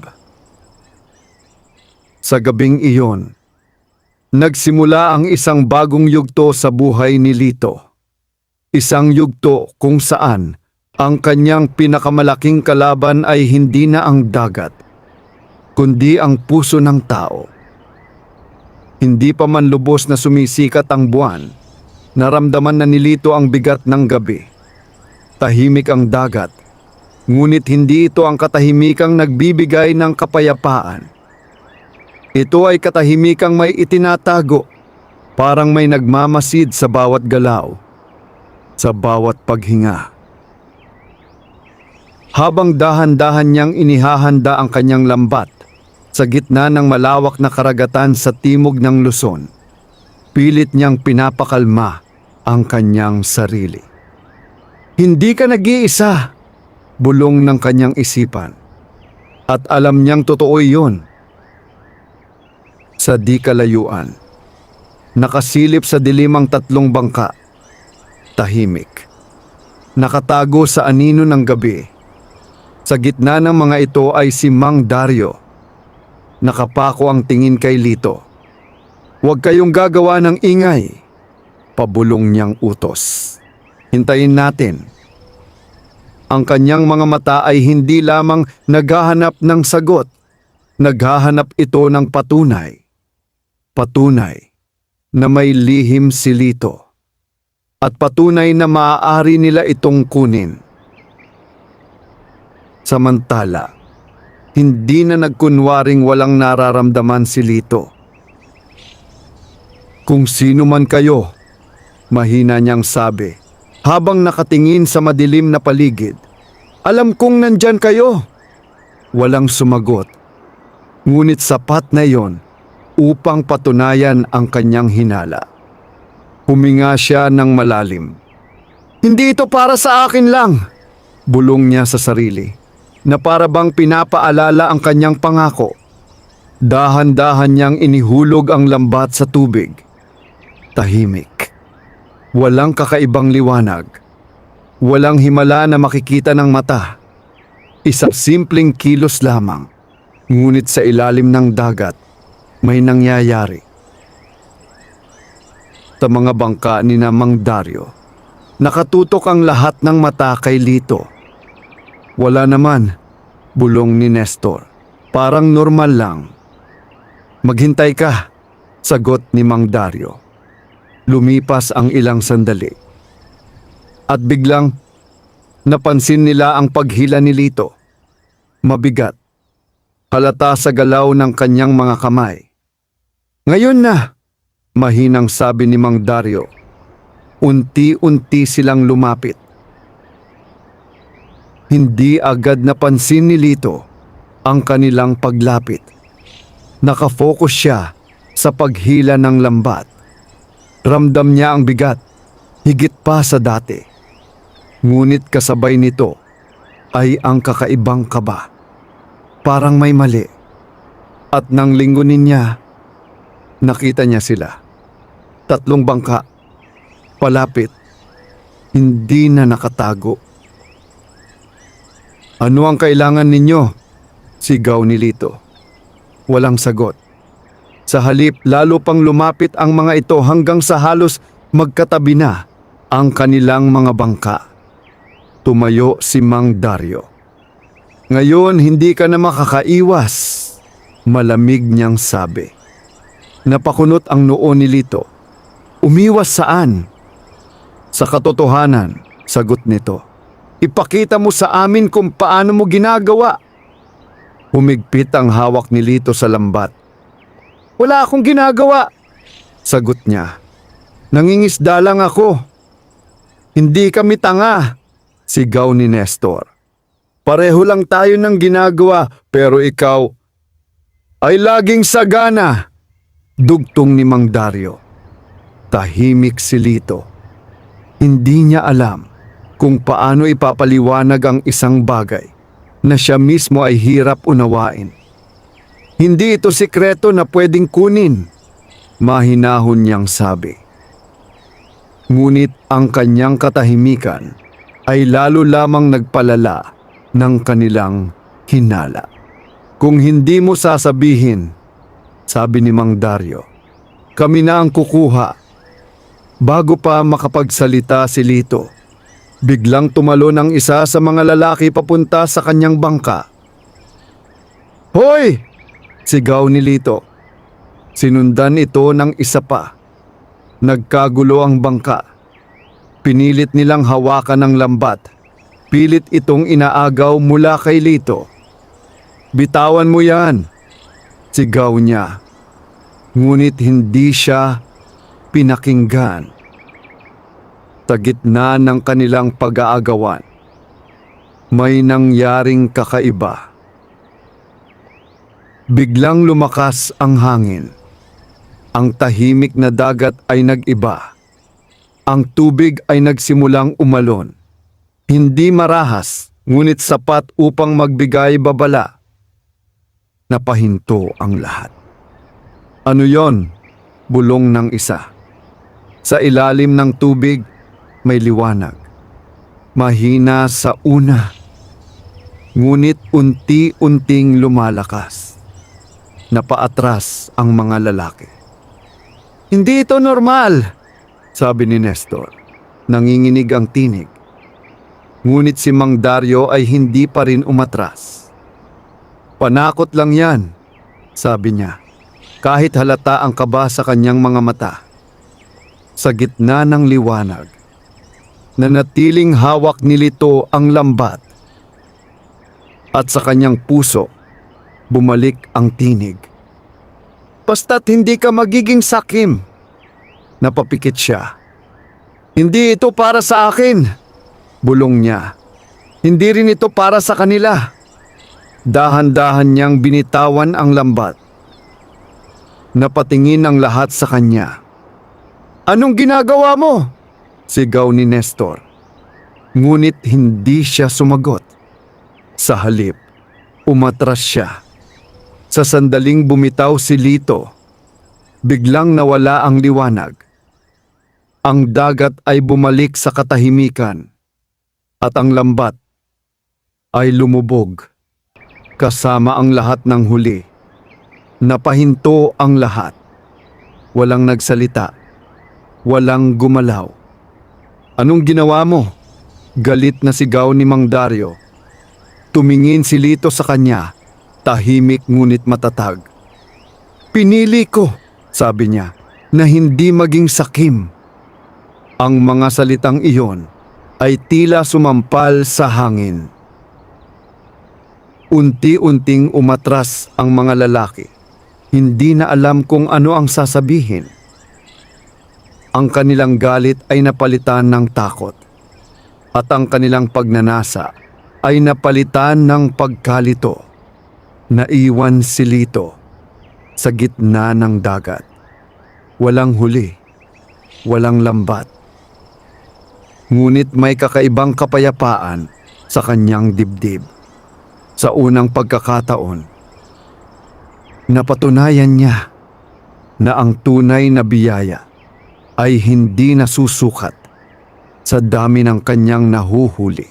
Sa gabing iyon, nagsimula ang isang bagong yugto sa buhay ni Lito. Isang yugto kung saan ang kanyang pinakamalaking kalaban ay hindi na ang dagat, kundi ang puso ng tao. Hindi pa man lubos na sumisikat ang buwan, naramdaman na ni Lito ang bigat ng gabi. Tahimik ang dagat, ngunit hindi ito ang katahimikang nagbibigay ng kapayapaan. Ito ay katahimikang may itinatago, parang may nagmamasid sa bawat galaw, sa bawat paghinga. Habang dahan-dahan niyang inihahanda ang kanyang lambat sa gitna ng malawak na karagatan sa timog ng Luzon, pilit niyang pinapakalma ang kanyang sarili. Hindi ka nag-iisa, bulong ng kanyang isipan. At alam niyang totoo iyon. Sa di kalayuan, nakasilip sa dilim ang tatlong bangka. Tahimik. Nakatago sa anino ng gabi. Sa gitna ng mga ito ay si Mang Dario. Nakapako ang tingin kay Lito. Huwag kayong gagawa ng ingay, pabulong niyang utos. Hintayin natin. Ang kanyang mga mata ay hindi lamang naghahanap ng sagot, naghahanap ito ng patunay. Patunay na may lihim si Lito. At patunay na maaari nila itong kunin. Samantala, hindi na nagkunwaring walang nararamdaman si Lito. Kung sino man kayo, mahina niyang sabi. Habang nakatingin sa madilim na paligid, alam kong nandyan kayo. Walang sumagot. Ngunit sapat na yon upang patunayan ang kanyang hinala. Huminga siya ng malalim. Hindi ito para sa akin lang, bulong niya sa sarili, na para bang pinapaalala ang kanyang pangako. Dahan-dahan niyang inihulog ang lambat sa tubig. Tahimik. Walang kakaibang liwanag. Walang himala na makikita ng mata. Isang simpleng kilos lamang. Ngunit sa ilalim ng dagat, may nangyayari. Sa mga bangka ni Mang Dario, nakatutok ang lahat ng mata kay Lito. Wala naman, bulong ni Nestor. Parang normal lang. Maghintay ka, sagot ni Mang Dario. Lumipas ang ilang sandali. At biglang, napansin nila ang paghila ni Lito. Mabigat. Halata sa galaw ng kanyang mga kamay. Ngayon na, mahinang sabi ni Mang Dario. Unti-unti silang lumapit. Hindi agad napansin ni Lito ang kanilang paglapit. Nakafocus siya sa paghila ng lambat. Ramdam niya ang bigat, higit pa sa dati. Ngunit kasabay nito ay ang kakaibang kaba. Parang may mali. At nang linggunin niya, nakita niya sila. 3 bangka. Palapit. Hindi na nakatago. "Ano ang kailangan ninyo?" sigaw ni Lito. Walang sagot. Sa halip, lalo pang lumapit ang mga ito hanggang sa halos magkatabi na ang kanilang mga bangka. Tumayo si Mang Dario. "Ngayon hindi ka na makakaiwas," malamig niyang sabi. Napakunot ang noo ni Lito. "Umiwas saan?" "Sa katotohanan," sagot nito. "Ipakita mo sa amin kung paano mo ginagawa." Humigpit ang hawak ni Lito sa lambat. "Wala akong ginagawa," sagot niya. "Nangingisda lang ako." "Hindi kami tanga," sigaw ni Nestor. "Pareho lang tayo ng ginagawa, pero ikaw ay laging sagana," dugtong ni Mang Dario. Tahimik si Lito. Hindi niya alam kung paano ipapaliwanag ang isang bagay na siya mismo ay hirap unawain. "Hindi ito sikreto na pwedeng kunin," mahinahon niyang sabi. Ngunit ang kanyang katahimikan ay lalo lamang nagpalala ng kanilang hinala. "Kung hindi mo sasabihin," sabi ni Mang Dario, "kami na ang kukuha." Bago pa makapagsalita si Lito, biglang tumalon ang isa sa mga lalaki papunta sa kanyang bangka. "Hoy!" sigaw ni Lito. Sinundan ito ng isa pa. Nagkagulo ang bangka. Pinilit nilang hawakan ang lambat. Pilit itong inaagaw mula kay Lito. "Bitawan mo yan!" sigaw niya. Ngunit hindi siya pinakinggan. Sa gitna ng kanilang pag-aagawan, may nangyaring kakaiba. Biglang lumakas ang hangin. Ang tahimik na dagat ay nag-iba. Ang tubig ay nagsimulang umalon. Hindi marahas, ngunit sapat upang magbigay babala. Napahinto ang lahat. "Ano yon?" bulong ng isa. Sa ilalim ng tubig, may liwanag. Mahina sa una, ngunit unti-unting lumalakas. Napaatras ang mga lalaki. "Hindi ito normal," sabi ni Nestor. Nanginginig ang tinig. Ngunit si Mang Dario ay hindi pa rin umatras. "Panakot lang yan," sabi niya, kahit halata ang kaba sa kanyang mga mata. Sa gitna ng liwanag, nanatiling hawak ni Lito ang lambat. At sa kanyang puso, bumalik ang tinig. "Basta't hindi ka magiging sakim." Napapikit siya. "Hindi ito para sa akin," bulong niya. "Hindi rin ito para sa kanila." Dahan-dahan niyang binitawan ang lambat. Napatingin ang lahat sa kanya. "Anong ginagawa mo?" sigaw ni Nestor. Ngunit hindi siya sumagot. Sa halip, umatras siya. Sa sandaling bumitaw si Lito, biglang nawala ang liwanag. Ang dagat ay bumalik sa katahimikan at ang lambat ay lumubog kasama ang lahat ng huli. Napahinto ang lahat. Walang nagsalita. Walang gumalaw. "Anong ginawa mo?" galit na sigaw ni Mang Dario. Tumingin si Lito sa kanya, tahimik ngunit matatag. "Pinili ko," sabi niya, "na hindi maging sakim." Ang mga salitang iyon ay tila sumampal sa hangin. Unti-unting umatras ang mga lalaki. Hindi na alam kung ano ang sasabihin. Ang kanilang galit ay napalitan ng takot. At ang kanilang pagnanasa ay napalitan ng pagkalito. Naiwan si Lito sa gitna ng dagat. Walang huli. Walang lambat. Ngunit may kakaibang kapayapaan sa kanyang dibdib. Sa unang pagkakataon, napatunayan niya na ang tunay na biyaya ay hindi nasusukat sa dami ng kanyang nahuhuli,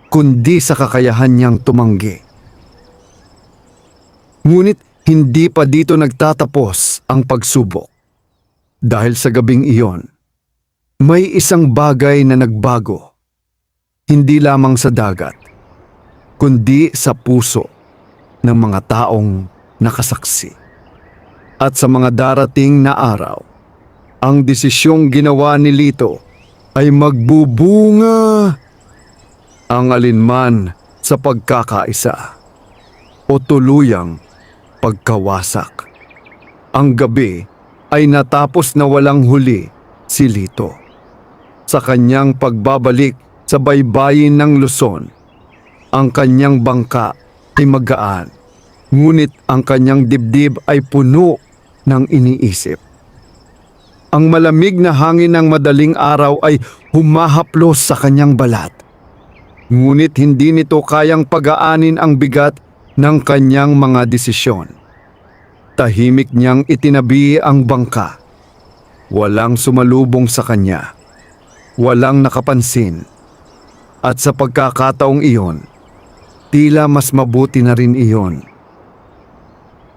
kundi sa kakayahan niyang tumanggi. Ngunit hindi pa dito nagtatapos ang pagsubok. Dahil sa gabing iyon, may isang bagay na nagbago, hindi lamang sa dagat, kundi sa puso ng mga taong nakasaksi. At sa mga darating na araw, ang desisyong ginawa ni Lito ay magbubunga. Ang alinman sa pagkakaisa o tuluyang pagkawasak. Ang gabi ay natapos na walang huli si Lito. Sa kanyang pagbabalik sa baybayin ng Luzon, ang kanyang bangka ay magaan, ngunit ang kanyang dibdib ay puno ng iniisip. Ang malamig na hangin ng madaling araw ay humahaplos sa kanyang balat, ngunit hindi nito kayang pagaanin ang bigat ng kanyang mga desisyon. Tahimik niyang itinabi ang bangka. Walang sumalubong sa kanya. Walang nakapansin. At sa pagkakataong iyon, tila mas mabuti na rin iyon.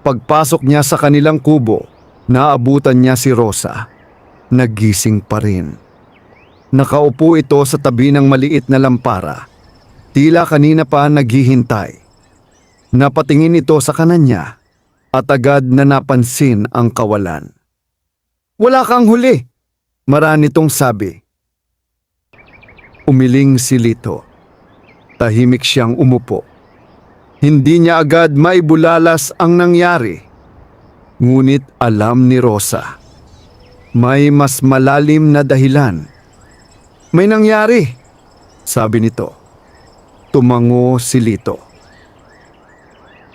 Pagpasok niya sa kanilang kubo, naabutan niya si Rosa. Nagising pa rin. Nakaupo ito sa tabi ng maliit na lampara. Tila kanina pa naghihintay. Napatingin ito sa kanan niya at agad na napansin ang kawalan. "Wala kang huli," marami nitong sabi. Umiling si Lito. Tahimik siyang umupo. Hindi niya agad maibulalas ang nangyari. Ngunit alam ni Rosa, may mas malalim na dahilan. "May nangyari," sabi nito. Tumango si Lito.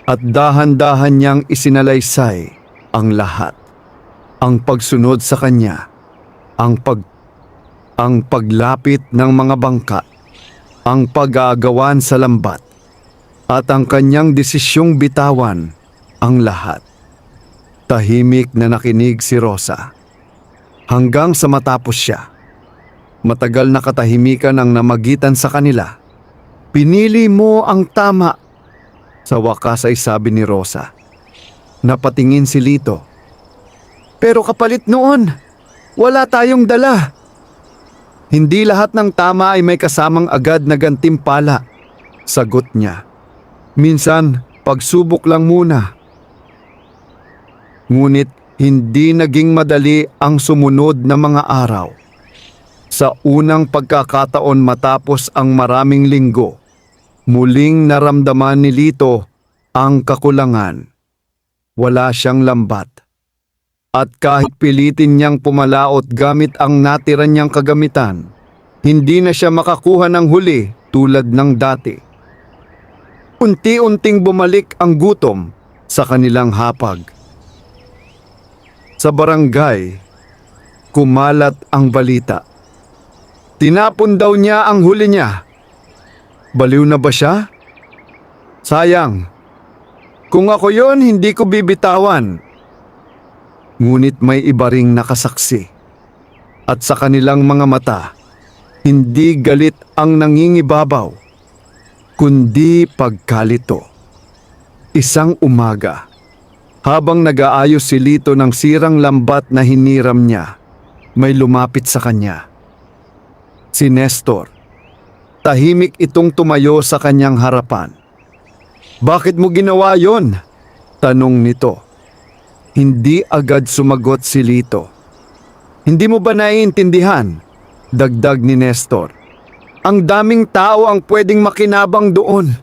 At dahan-dahan niyang isinalaysay ang lahat. Ang pagsunod sa kanya, ang paglapit ng mga bangka, ang pag-aagawan sa lambat, at ang kanyang desisyong bitawan ang lahat. Tahimik na nakinig si Rosa. Hanggang sa matapos siya. Matagal na katahimikan ang namagitan sa kanila. "Pinili mo ang tama," sa wakas ay sabi ni Rosa. Napatingin si Lito. "Pero kapalit noon, wala tayong dala." "Hindi lahat ng tama ay may kasamang agad na gantimpala," sagot niya. "Minsan, pagsubok lang muna." Ngunit hindi naging madali ang sumunod na mga araw. Sa unang pagkakataon matapos ang maraming linggo, muling naramdaman ni Lito ang kakulangan. Wala siyang lambat. At kahit pilitin niyang pumalaot gamit ang natira niyang kagamitan, hindi na siya makakuha ng huli tulad ng dati. Unti-unting bumalik ang gutom sa kanilang hapag. Sa barangay, kumalat ang balita. Tinapon daw niya ang huli niya. Baliw na ba siya? Sayang. Kung ako yon, hindi ko bibitawan. Ngunit may iba ring nakasaksi. At sa kanilang mga mata, hindi galit ang nangingibabaw, kundi pagkalito. Isang umaga, habang nag-aayos si Lito ng sirang lambat na hiniram niya, may lumapit sa kanya. Si Nestor. Tahimik itong tumayo sa kanyang harapan. "Bakit mo ginawa yon?" tanong nito. Hindi agad sumagot si Lito. "Hindi mo ba naiintindihan?" dagdag ni Nestor. "Ang daming tao ang pwedeng makinabang doon."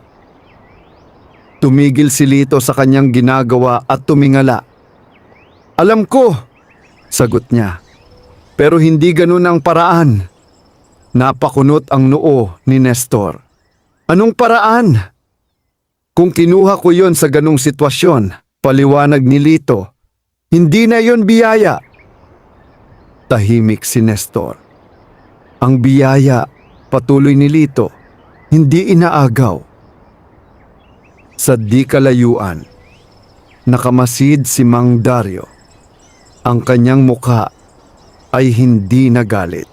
Tumigil si Lito sa kanyang ginagawa at tumingala. "Alam ko," sagot niya. "Pero hindi ganun ang paraan." Napakunot ang noo ni Nestor. "Anong paraan?" "Kung kinuha ko yon sa ganong sitwasyon," paliwanag ni Lito, "hindi na yon biyaya." Tahimik si Nestor. "Ang biyaya," patuloy ni Lito, "hindi inaagaw." Sa di kalayuan, nakamasid si Mang Dario. Ang kanyang mukha ay hindi nagalit.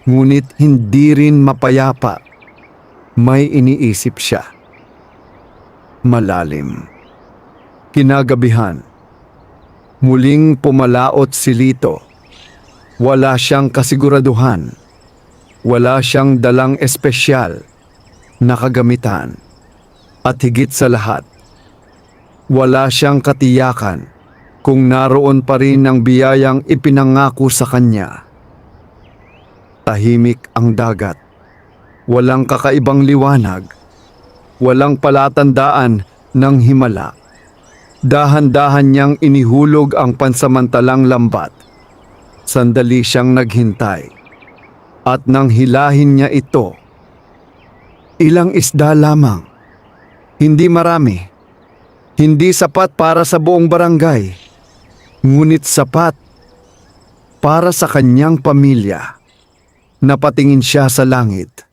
Ngunit hindi rin mapayapa. May iniisip siya. Malalim. Kinagabihan. Muling pumalaot si Lito. Wala siyang kasiguraduhan. Wala siyang dalang espesyal na kagamitan. At higit sa lahat, wala siyang katiyakan kung naroon pa rin ang biyayang ipinangako sa kanya. Tahimik ang dagat. Walang kakaibang liwanag. Walang palatandaan ng himala. Dahan-dahan niyang inihulog ang pansamantalang lambat. Sandali siyang naghintay. At nang hilahin niya ito, ilang isda lamang. Hindi marami. Hindi sapat para sa buong barangay. Ngunit sapat para sa kanyang pamilya. Napatingin siya sa langit.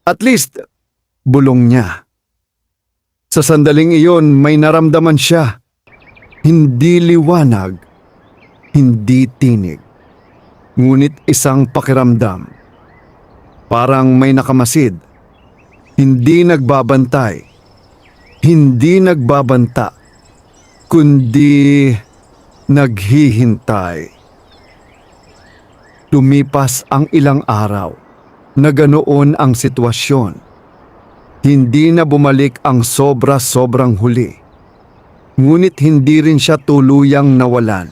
At least, bulong niya. Sa sandaling iyon may naramdaman siya. Hindi liwanag, hindi tinig. Ngunit isang pakiramdam. Parang may nakamasid. Hindi nagbabantay. Hindi nagbabanta. Kundi naghihintay. Lumipas ang ilang araw na ganoon ang sitwasyon. Hindi na bumalik ang sobra-sobrang huli. Ngunit hindi rin siya tuluyang nawalan.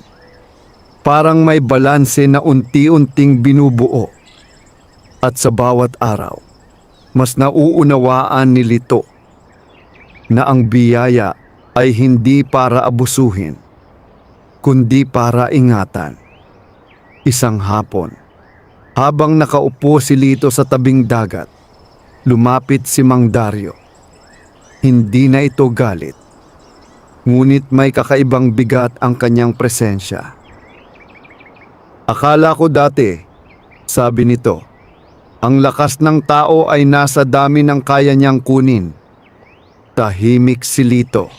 Parang may balanse na unti-unting binubuo. At sa bawat araw, mas nauunawaan ni Lito na ang biyaya ay hindi para abusuhin, kundi para ingatan. Isang hapon, habang nakaupo si Lito sa tabing dagat, lumapit si Mang Dario. Hindi na ito galit, ngunit may kakaibang bigat ang kanyang presensya. Akala ko dati, sabi nito, ang lakas ng tao ay nasa dami ng kaya niyang kunin. Tahimik si Lito.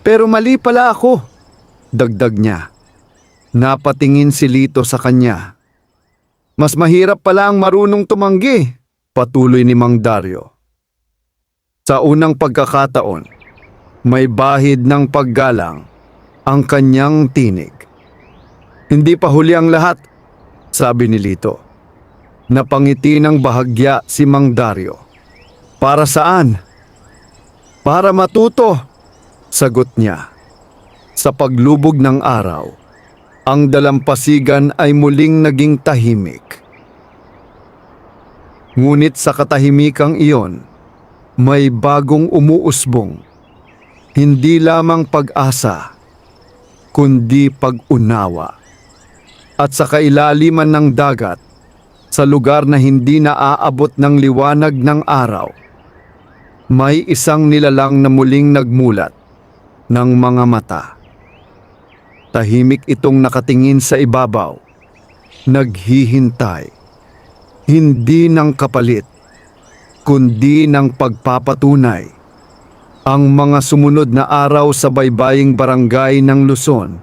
Pero mali pala ako, dagdag niya. Napatingin si Lito sa kanya. Mas mahirap pala ang marunong tumanggi, patuloy ni Mang Dario. Sa unang pagkakataon, may bahid ng paggalang ang kanyang tinig. Hindi pa huli ang lahat, sabi ni Lito. Napangiti ng bahagya si Mang Dario. Para saan? Para matuto, sagot niya. Sa paglubog ng araw, ang dalampasigan ay muling naging tahimik. Ngunit sa katahimikang iyon, may bagong umuusbong. Hindi lamang pag-asa, kundi pag-unawa. At sa kailaliman ng dagat, sa lugar na hindi naaabot ng liwanag ng araw, may isang nilalang na muling nagmulat ng mga mata. Tahimik itong nakatingin sa ibabaw, naghihintay, hindi ng kapalit, kundi ng pagpapatunay. Ang mga sumunod na araw sa baybaying barangay ng Luzon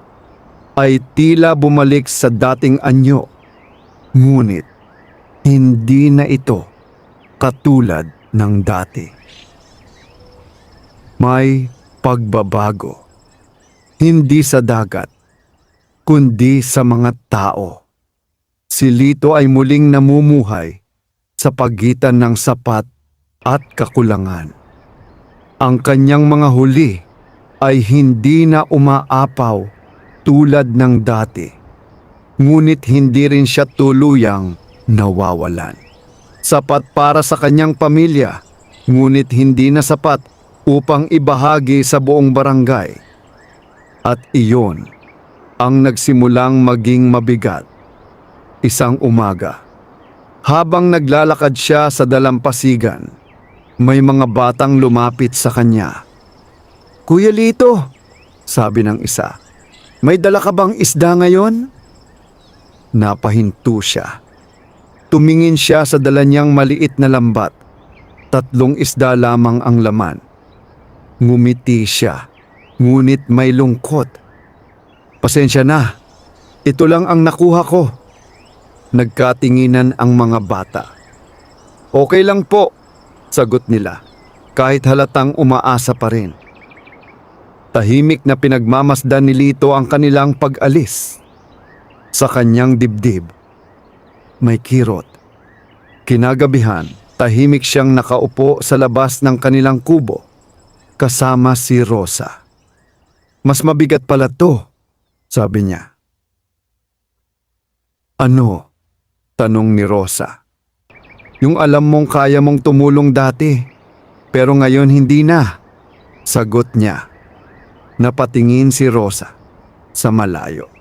ay tila bumalik sa dating anyo. Ngunit hindi na ito katulad ng dati. May pagbabago, hindi sa dagat, kundi sa mga tao. Si Lito ay muling namumuhay sa pagitan ng sapat at kakulangan. Ang kanyang mga huli ay hindi na umaapaw tulad ng dati, ngunit hindi rin siya tuluyang nawawalan. Sapat para sa kanyang pamilya, ngunit hindi na sapat upang ibahagi sa buong barangay. At iyon ang nagsimulang maging mabigat. Isang umaga, habang naglalakad siya sa dalampasigan, may mga batang lumapit sa kanya. Kuya Lito, sabi ng isa, may dala ka bang isda ngayon? Napahinto siya. Tumingin siya sa dala niyang maliit na lambat. 3 isda lamang ang laman. Ngumiti siya, ngunit may lungkot. Pasensya na, Ito lang ang nakuha ko. Nagkatinginan ang mga bata. Okay lang po, sagot nila, kahit halatang umaasa pa rin. Tahimik na pinagmamasdan ni Lito ang kanilang pag-alis. Sa kanyang dibdib, may kirot. Kinagabihan, tahimik siyang nakaupo sa labas ng kanilang kubo, kasama si Rosa. Mas mabigat pala to, sabi niya. Ano? Tanong ni Rosa. Yung alam mong kaya mong tumulong dati, pero ngayon hindi na, sagot niya. Napatingin si Rosa sa malayo.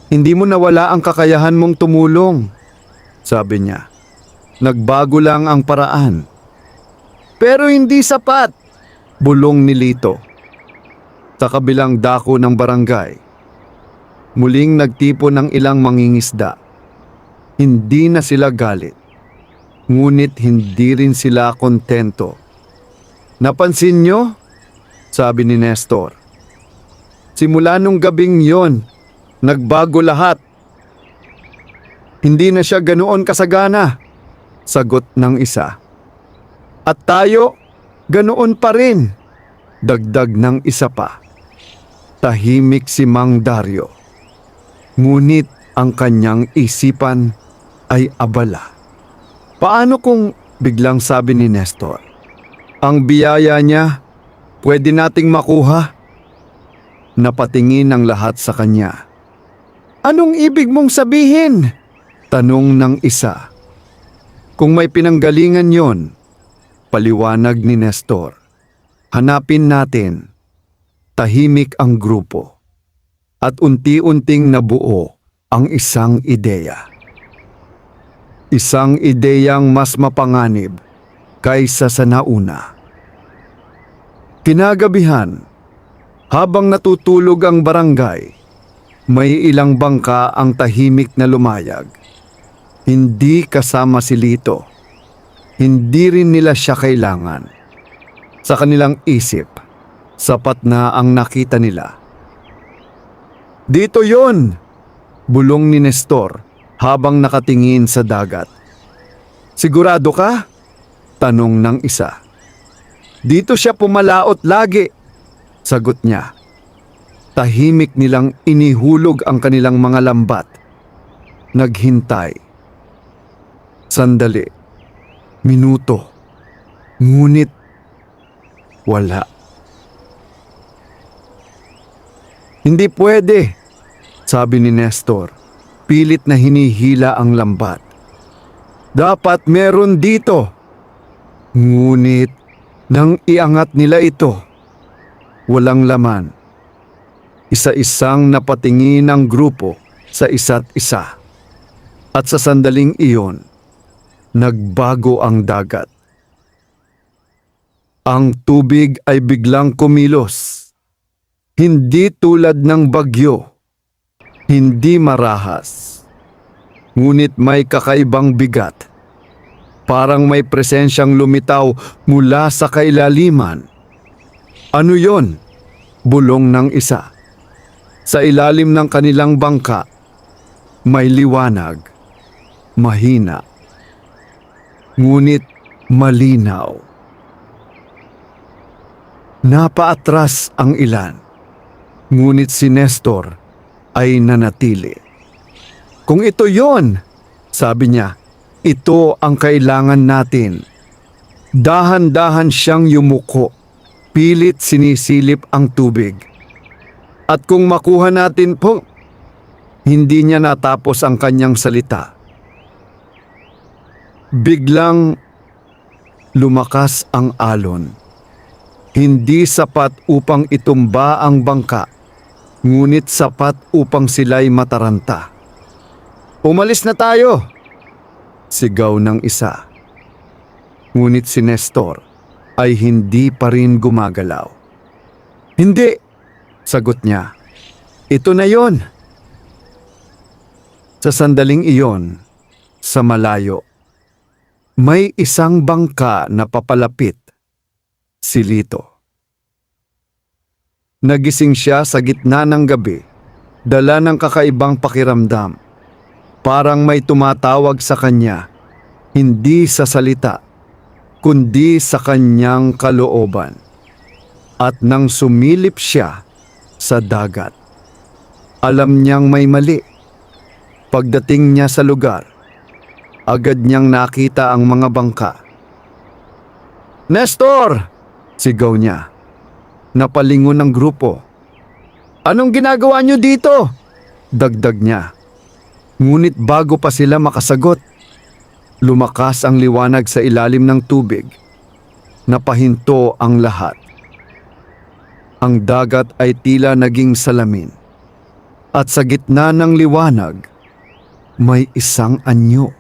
Hindi mo nawala ang kakayahan mong tumulong, sabi niya. Nagbago lang ang paraan. Pero hindi sapat, bulong ni Lito. Sa kabilang dako ng barangay, muling nagtipon ng ilang mangingisda. Hindi na sila galit, ngunit hindi rin sila kontento. Napansin nyo? Sabi ni Nestor. Simula nung gabing yon, nagbago lahat. Hindi na siya ganoon kasagana, sagot ng isa. At tayo, ganoon pa rin, dagdag ng isa pa. Tahimik si Mang Dario. Ngunit ang kanyang isipan ay abala. Paano kung, biglang sabi ni Nestor, ang biyaya niya, pwede nating makuha? Napatingin ang lahat sa kanya. Anong ibig mong sabihin? Tanong ng isa. Kung may pinanggalingan yon, paliwanag ni Nestor, hanapin natin. Tahimik ang grupo. At unti-unting nabuo ang isang ideya. Isang ideyang mas mapanganib kaysa sa nauna. Kinagabihan, habang natutulog ang barangay, may ilang bangka ang tahimik na lumayag. Hindi kasama si Lito. Hindi rin nila siya kailangan. Sa kanilang isip, sapat na ang nakita nila. Dito yon, bulong ni Nestor habang nakatingin sa dagat. Sigurado ka? Tanong ng isa. Dito siya pumalaot lagi, sagot niya. Tahimik nilang inihulog ang kanilang mga lambat. Naghintay. Sandali. Minuto. Ngunit wala. Hindi pwede, sabi ni Nestor. Pilit na hinihila ang lambat. Dapat meron dito. Ngunit nang iangat nila ito, walang laman. Isa-isang napatingin ang grupo sa isa't isa. At sa sandaling iyon, nagbago ang dagat. Ang tubig ay biglang kumilos. Hindi tulad ng bagyo. Hindi marahas. Ngunit may kakaibang bigat. Parang may presensyang lumitaw mula sa kailaliman. Ano yon? Bulong ng isa. Sa ilalim ng kanilang bangka, may liwanag. Mahina. Ngunit malinaw. Napaatras ang ilan. Ngunit si Nestor ay nanatili. Kung ito yon, sabi niya, ito ang kailangan natin. Dahan-dahan siyang yumuko. Pilit sinisilip ang tubig. At kung makuha natin po, hindi niya natapos ang kanyang salita. Biglang lumakas ang alon. Hindi sapat upang itumba ang bangka, ngunit sapat upang sila'y mataranta. Umalis na tayo! Sigaw ng isa. Ngunit si Nestor ay hindi pa rin gumagalaw. Hindi! Sagot niya. Ito na yon. Sa sandaling iyon, sa malayo, may isang bangka na papalapit. Si Lito. Nagising siya sa gitna ng gabi dala ng kakaibang pakiramdam. Parang may tumatawag sa kanya, hindi sa salita, kundi sa kanyang kalooban. At nang sumilip siya sa dagat, alam niyang may mali. Pagdating niya sa lugar, agad niyang nakita ang mga bangka. "Nestor!" sigaw niya. Napalingon ng grupo. "Anong ginagawa niyo dito?" dagdag niya. Ngunit bago pa sila makasagot, lumakas ang liwanag sa ilalim ng tubig. Napahinto ang lahat. Ang dagat ay tila naging salamin. At sa gitna ng liwanag, may isang anyo.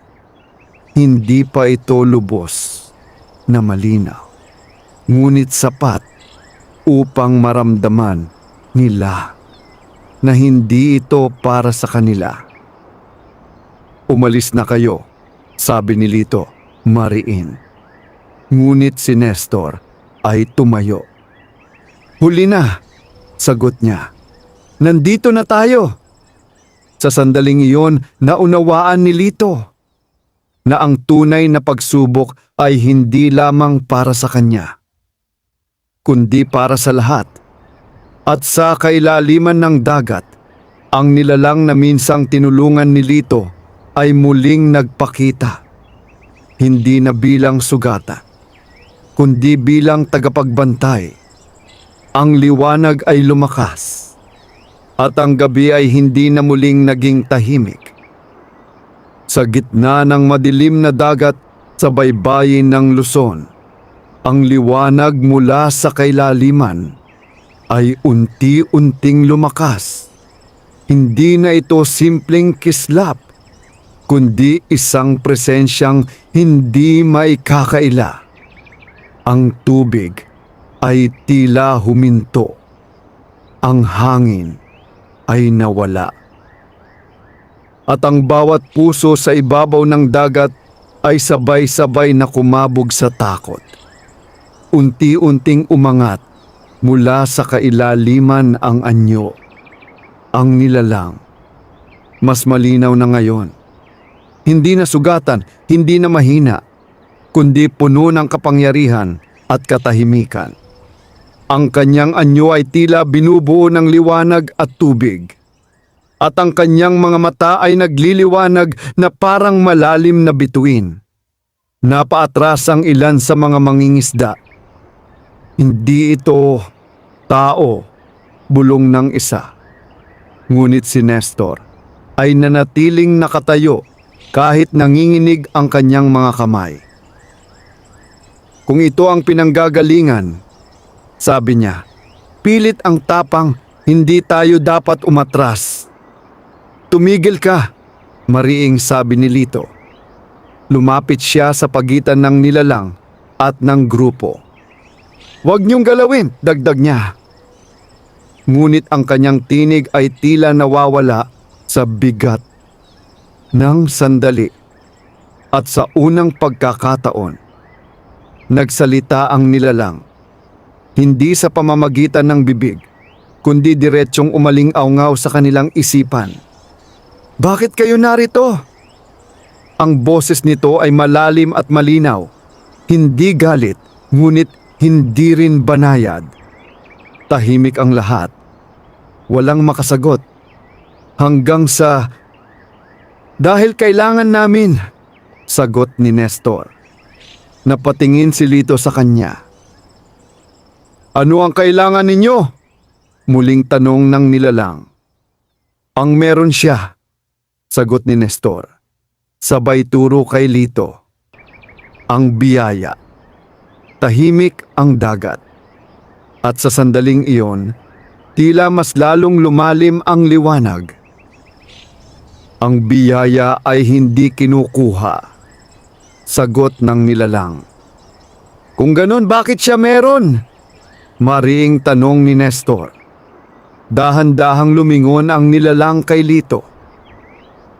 Hindi pa ito lubos na malinaw, ngunit sapat upang maramdaman nila na hindi ito para sa kanila. "Umalis na kayo," sabi ni Lito, mariin. Ngunit si Nestor ay tumayo. "Huli na," sagot niya. "Nandito na tayo." Sa sandaling iyon, naunawaan ni Lito na ang tunay na pagsubok ay hindi lamang para sa kanya, kundi para sa lahat. At sa kailaliman ng dagat, ang nilalang na minsang tinulungan ni Lito ay muling nagpakita. Hindi na bilang sugata, kundi bilang tagapagbantay. Ang liwanag ay lumakas, at ang gabi ay hindi na muling naging tahimik. Sa gitna ng madilim na dagat sa baybayin ng Luzon, ang liwanag mula sa kailaliman ay unti-unting lumakas. Hindi na ito simpleng kislap, kundi isang presensyang hindi maikakaila. Ang tubig ay tila huminto. Ang hangin ay nawala. At ang bawat puso sa ibabaw ng dagat ay sabay-sabay na kumabog sa takot. Unti-unting umangat mula sa kailaliman ang anyo. Ang nilalang, mas malinaw na ngayon. Hindi na sugatan, hindi na mahina, kundi puno ng kapangyarihan at katahimikan. Ang kanyang anyo ay tila binubuo ng liwanag at tubig. At ang kanyang mga mata ay nagliliwanag na parang malalim na bituin. Napaatras ang ilan sa mga mangingisda. Hindi ito tao, bulong ng isa. Ngunit si Nestor ay nanatiling nakatayo kahit nanginginig ang kanyang mga kamay. "Kung ito ang pinanggagalingan," sabi niya, "pilit ang tapang, hindi tayo dapat umatras." "Tumigil ka," mariing sabi ni Lito. Lumapit siya sa pagitan ng nilalang at ng grupo. "Huwag niyong galawin," dagdag niya. Ngunit ang kanyang tinig ay tila nawawala sa bigat ng sandali. At sa unang pagkakataon, nagsalita ang nilalang. Hindi sa pamamagitan ng bibig, kundi diretsyong umaling-aungaw sa kanilang isipan. "Bakit kayo narito?" Ang boses nito ay malalim at malinaw. Hindi galit, ngunit hindi rin banayad. Tahimik ang lahat. Walang makasagot. Hanggang sa, "Dahil kailangan namin," sagot ni Nestor. Napatingin si Lito sa kanya. "Ano ang kailangan ninyo?" muling tanong ng nilalang. "Ang meron siya," sagot ni Nestor. Sabay turo kay Lito. "Ang biyaya." Tahimik ang dagat. At sa sandaling iyon, tila mas lalong lumalim ang liwanag. "Ang biyaya ay hindi kinukuha," sagot ng nilalang. "Kung ganon, bakit siya meron?" mariing tanong ni Nestor. Dahan-dahang lumingon ang nilalang kay Lito.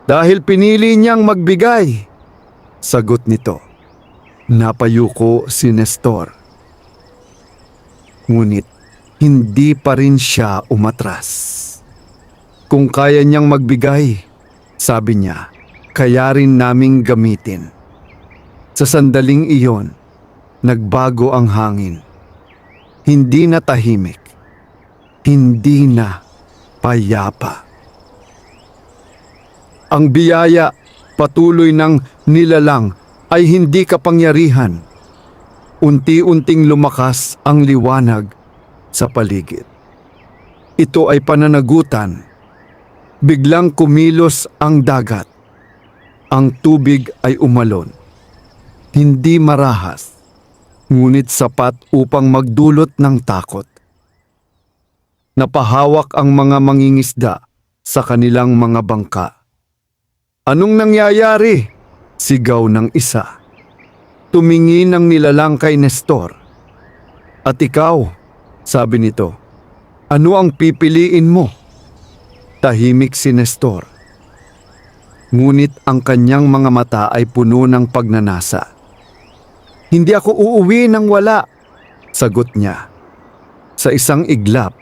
"Dahil pinili niyang magbigay," sagot nito. Napayuko si Nestor. Ngunit hindi pa rin siya umatras. Kung kaya niyang magbigay, sabi niya, kaya rin naming gamitin. Sa sandaling iyon, nagbago ang hangin. Hindi na tahimik. Hindi na payapa. Ang biyaya, patuloy ng nilalang ay hindi kapangyarihan. Unti-unting lumakas ang liwanag sa paligid. Ito ay pananagutan. Biglang kumilos ang dagat. Ang tubig ay umalon. Hindi marahas, ngunit sapat upang magdulot ng takot. Napahawak ang mga mangingisda sa kanilang mga bangka. Anong nangyayari? Sigaw ng isa. Tumingin ang nilalang kay Nestor. At ikaw, sabi nito, ano ang pipiliin mo? Tahimik si Nestor. Ngunit ang kanyang mga mata ay puno ng pagnanasa. Hindi ako uuwi nang wala, sagot niya. Sa isang iglap,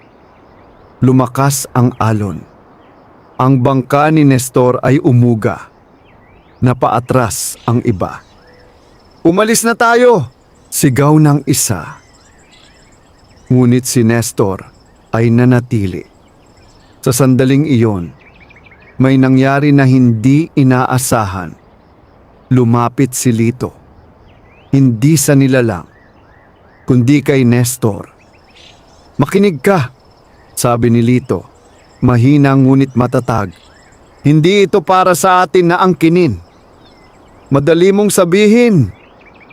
lumakas ang alon. Ang bangka ni Nestor ay umuga. Napaatras ang iba. Umalis na tayo! Sigaw ng isa. Ngunit si Nestor ay nanatili. Sa sandaling iyon, may nangyari na hindi inaasahan. Lumapit si Lito. Hindi sa nilalang, kundi kay Nestor. Makinig ka, sabi ni Lito. Mahina ngunit matatag. Hindi ito para sa atin na angkinin. Madali mong sabihin,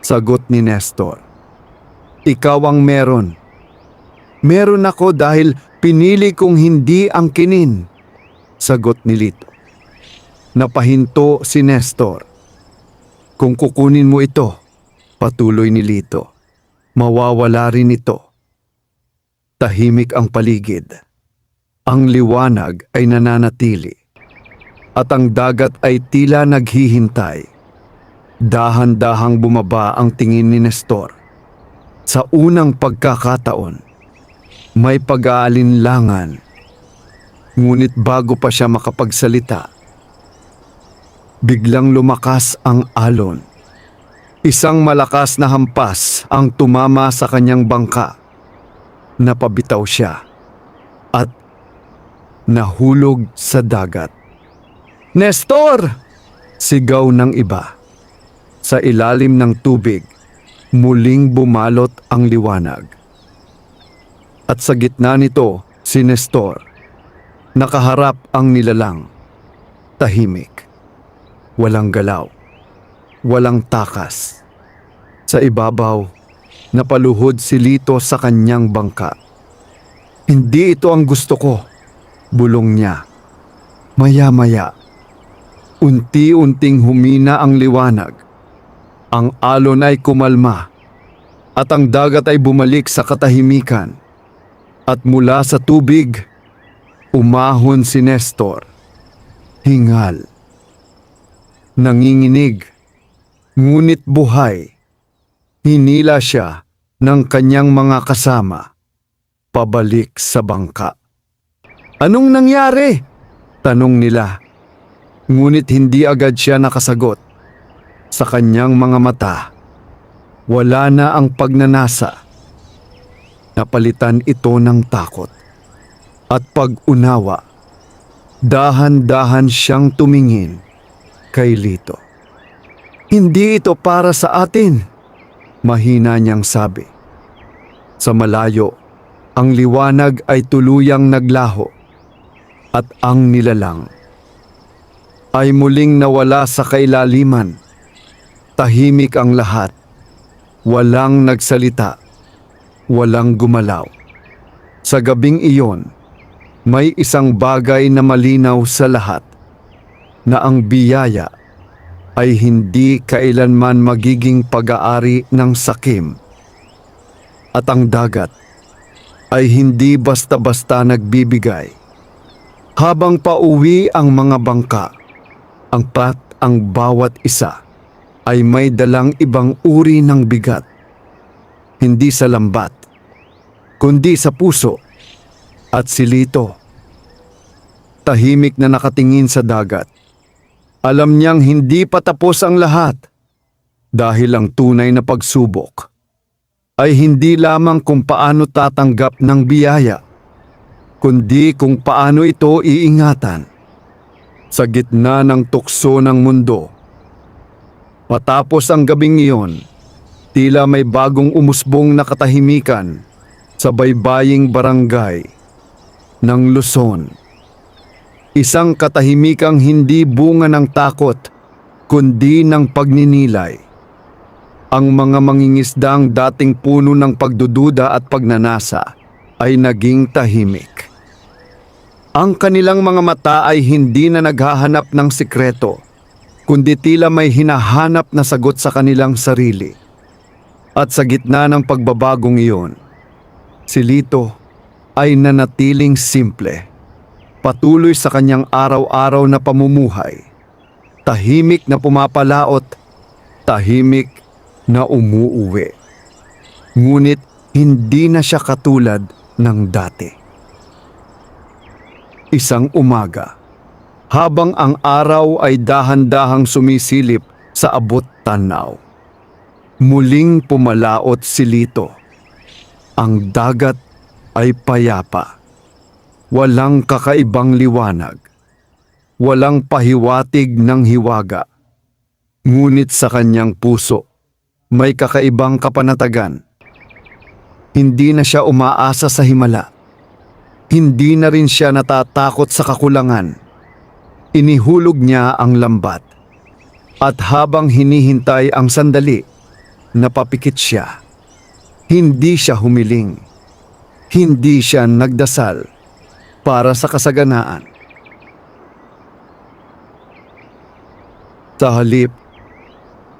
sagot ni Nestor. Ikaw ang meron. Meron ako dahil pinili kong hindi angkinin, sagot ni Lito. Napahinto si Nestor. Kung kukunin mo ito, patuloy ni Lito, mawawala rin ito. Tahimik ang paligid. Ang liwanag ay nananatili. At ang dagat ay tila naghihintay. Dahan-dahang bumaba ang tingin ni Nestor. Sa unang pagkakataon, may pag-aalinlangan. Ngunit bago pa siya makapagsalita, biglang lumakas ang alon. Isang malakas na hampas ang tumama sa kanyang bangka. Napabitaw siya at nahulog sa dagat. Nestor! Sigaw ng iba. Sa ilalim ng tubig, muling bumalot ang liwanag. At sa gitna nito, si Nestor. Nakaharap ang nilalang. Tahimik. Walang galaw. Walang takas. Sa ibabaw, napaluhod si Lito sa kanyang bangka. Hindi ito ang gusto ko, bulong niya. Maya-maya, unti-unting humina ang liwanag. Ang alon ay kumalma at ang dagat ay bumalik sa katahimikan. At mula sa tubig, umahon si Nestor. Hingal. Nanginginig. Ngunit buhay. Hinila siya ng kanyang mga kasama. Pabalik sa bangka. Anong nangyari? Tanong nila. Ngunit hindi agad siya nakasagot. Sa kanyang mga mata, wala na ang pagnanasa. Napalitan ito ng takot at pag-unawa. Dahan-dahan siyang tumingin kay Lito. Hindi ito para sa atin, mahina niyang sabi. Sa malayo, ang liwanag ay tuluyang naglaho at ang nilalang ay muling nawala sa kailaliman. Tahimik ang lahat. Walang nagsalita. Walang gumalaw. Sa gabing iyon, may isang bagay na malinaw sa lahat, na ang biyaya ay hindi kailanman magiging pag-aari ng sakim. At ang dagat ay hindi basta-basta nagbibigay. Habang pauwi ang mga bangka, ang bawat isa ay may dalang ibang uri ng bigat. Hindi sa lambat, kundi sa puso. At si Lito, tahimik na nakatingin sa dagat. Alam niyang hindi pa tapos ang lahat dahil ang tunay na pagsubok ay hindi lamang kung paano tatanggap ng biyaya, kundi kung paano ito iingatan sa gitna ng tukso ng mundo. Matapos ang gabing iyon, tila may bagong umusbong na katahimikan sa baybaying barangay ng Luzon. Isang katahimikang hindi bunga ng takot, kundi ng pagninilay. Ang mga mangingisdang dating puno ng pagdududa at pagnanasa ay naging tahimik. Ang kanilang mga mata ay hindi na naghahanap ng sikreto, kundi tila may hinahanap na sagot sa kanilang sarili. At sa gitna ng pagbabagong iyon, si Lito ay nanatiling simple, patuloy sa kanyang araw-araw na pamumuhay, tahimik na pumapalaot, tahimik na umuuwi. Ngunit hindi na siya katulad ng dati. Isang umaga, habang ang araw ay dahan-dahang sumisilip sa abot tanaw, muling pumalaot si Lito. Ang dagat ay payapa. Walang kakaibang liwanag. Walang pahiwatig ng hiwaga. Ngunit sa kanyang puso, may kakaibang kapanatagan. Hindi na siya umaasa sa himala. Hindi na rin siya natatakot sa kakulangan. Inihulog niya ang lambat. At habang hinihintay ang sandali, napapikit siya. Hindi siya humiling. Hindi siya nagdasal para sa kasaganaan. Sa halip,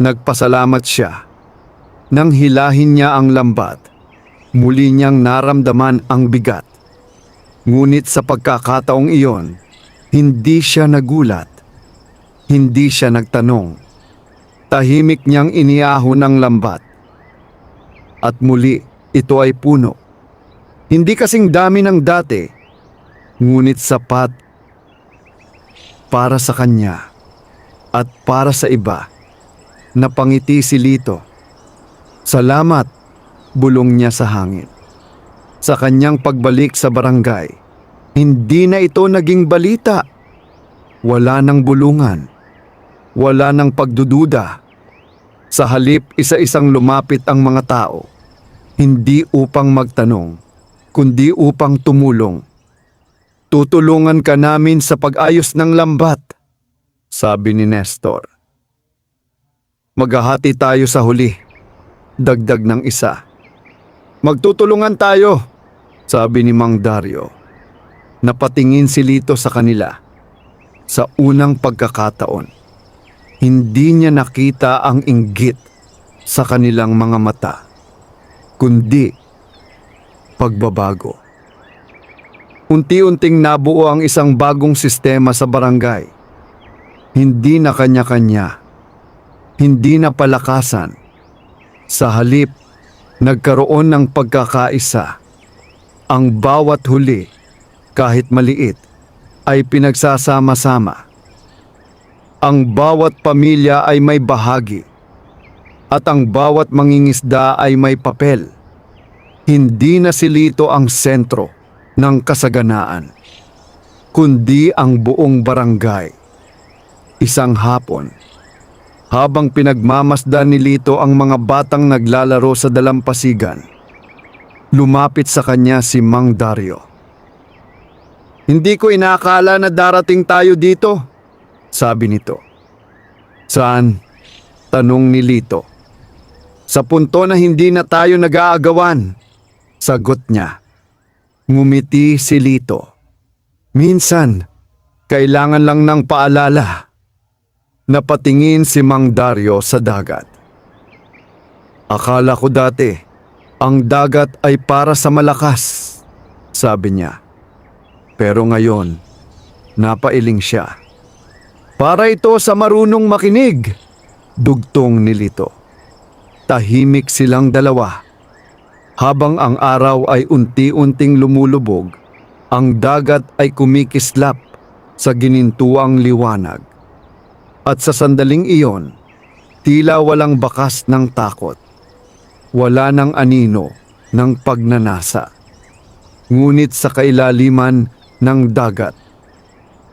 nagpasalamat siya. Nang hilahin niya ang lambat, muli niyang naramdaman ang bigat. Ngunit sa pagkakataong iyon, hindi siya nagulat. Hindi siya nagtanong. Tahimik niyang iniahon ang lambat. At muli, ito ay puno. Hindi kasing dami ng dati, ngunit sapat para sa kanya at para sa iba. Napangiti si Lito. Salamat, bulong niya sa hangin. Sa kanyang pagbalik sa barangay, hindi na ito naging balita. Wala nang bulungan. Wala nang pagdududa. Sa halip, isa-isang lumapit ang mga tao. Hindi upang magtanong, kundi upang tumulong. Tutulungan ka namin sa pag-ayos ng lambat, sabi ni Nestor. Maghahati tayo sa huli, dagdag ng isa. Magtutulungan tayo, sabi ni Mang Dario. Napatingin si Lito sa kanila. Sa unang pagkakataon, hindi niya nakita ang inggit sa kanilang mga mata, kundi pagbabago. Unti-unting nabuo ang isang bagong sistema sa barangay. Hindi na kanya-kanya. Hindi na palakasan. Sa halip, nagkaroon ng pagkakaisa. Ang bawat huli, kahit maliit, ay pinagsasama-sama. Ang bawat pamilya ay may bahagi. At ang bawat mangingisda ay may papel. Hindi na si Lito ang sentro ng kasaganaan, kundi ang buong barangay. Isang hapon, habang pinagmamasdan ni Lito ang mga batang naglalaro sa dalampasigan, lumapit sa kanya si Mang Dario. Hindi ko inaakala na darating tayo dito, sabi nito. Saan? Tanong ni Lito. Sa punto na hindi na tayo nag-aagawan, sagot niya. Ngumiti si Lito. Minsan, kailangan lang ng paalala. Napatingin si Mang Dario sa dagat. Akala ko dati, ang dagat ay para sa malakas, sabi niya. Pero ngayon, napailing siya. Para ito sa marunong makinig, dugtong ni Lito. Tahimik silang dalawa. Habang ang araw ay unti-unting lumulubog, ang dagat ay kumikislap sa ginintuang liwanag. At sa sandaling iyon, tila walang bakas ng takot. Wala ng anino ng pagnanasa. Ngunit sa kailaliman ng dagat,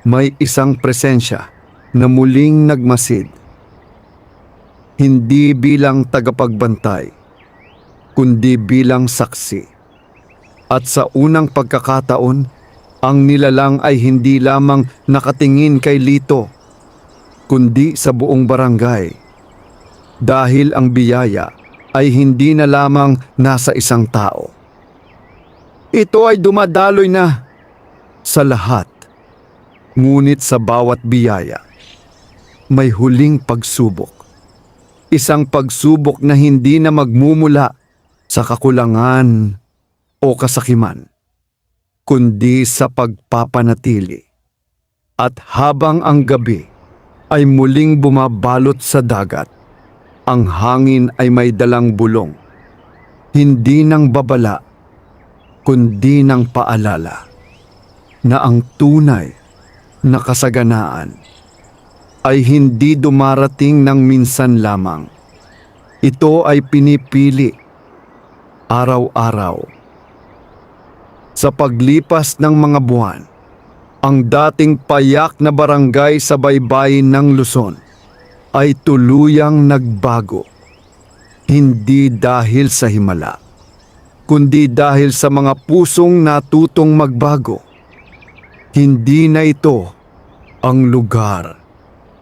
may isang presensya na muling nagmasid. Hindi bilang tagapagbantay, kundi bilang saksi. At sa unang pagkakataon, ang nilalang ay hindi lamang nakatingin kay Lito, kundi sa buong barangay. Dahil ang biyaya ay hindi na lamang nasa isang tao. Ito ay dumadaloy na sa lahat. Ngunit sa bawat biyaya, may huling pagsubok. Isang pagsubok na hindi na magmumula sa kakulangan o kasakiman, kundi sa pagpapanatili. At habang ang gabi ay muling bumabalot sa dagat, ang hangin ay may dalang bulong, hindi ng babala, kundi ng paalala, na ang tunay na kasaganaan ay hindi dumarating ng minsan lamang. Ito ay pinipili araw-araw. Sa paglipas ng mga buwan, ang dating payak na barangay sa baybayin ng Luzon ay tuluyang nagbago. Hindi dahil sa himala, kundi dahil sa mga pusong natutong magbago. Hindi na ito ang lugar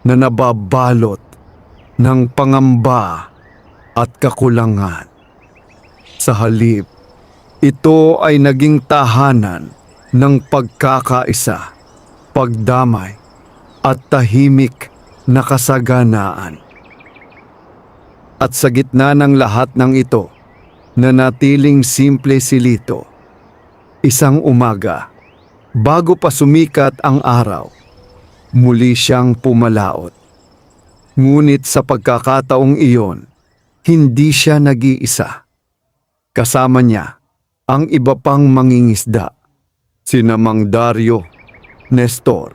na nababalot ng pangamba at kakulangan. Sa halip, ito ay naging tahanan ng pagkakaisa, pagdamay at tahimik na kasaganaan. At sa gitna ng lahat ng ito, nanatiling simple si Lito. Isang umaga, bago pa sumikat ang araw, muli siyang pumalaot. Ngunit sa pagkakataong iyon, hindi siya nag-iisa. Kasama niya ang iba pang mangingisda, sina Mang Dario, Nestor,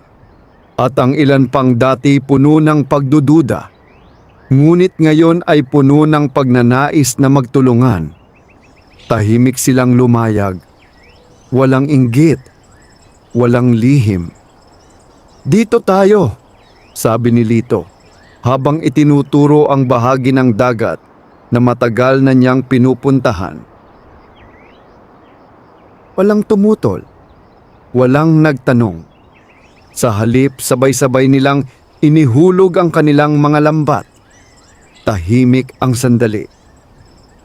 at ang ilan pang dati puno ng pagdududa, ngunit ngayon ay puno ng pagnanais na magtulungan. Tahimik silang lumayag, walang inggit, walang lihim. Dito tayo, sabi ni Lito, habang itinuturo ang bahagi ng dagat na matagal na niyang pinupuntahan. Walang tumutol, walang nagtanong. Sa halip, sabay-sabay nilang inihulog ang kanilang mga lambat. Tahimik ang sandali.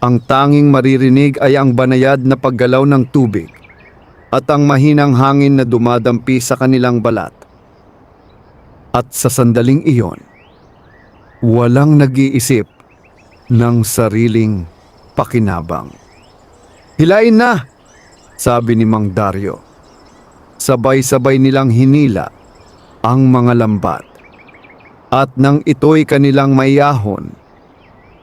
Ang tanging maririnig ay ang banayad na paggalaw ng tubig at ang mahinang hangin na dumadampi sa kanilang balat. At sa sandaling iyon, walang nag-iisip ng sariling pakinabang. Hilain na! Sabi ni Mang Dario. Sabay-sabay nilang hinila ang mga lambat. At nang ito'y kanilang mayahon,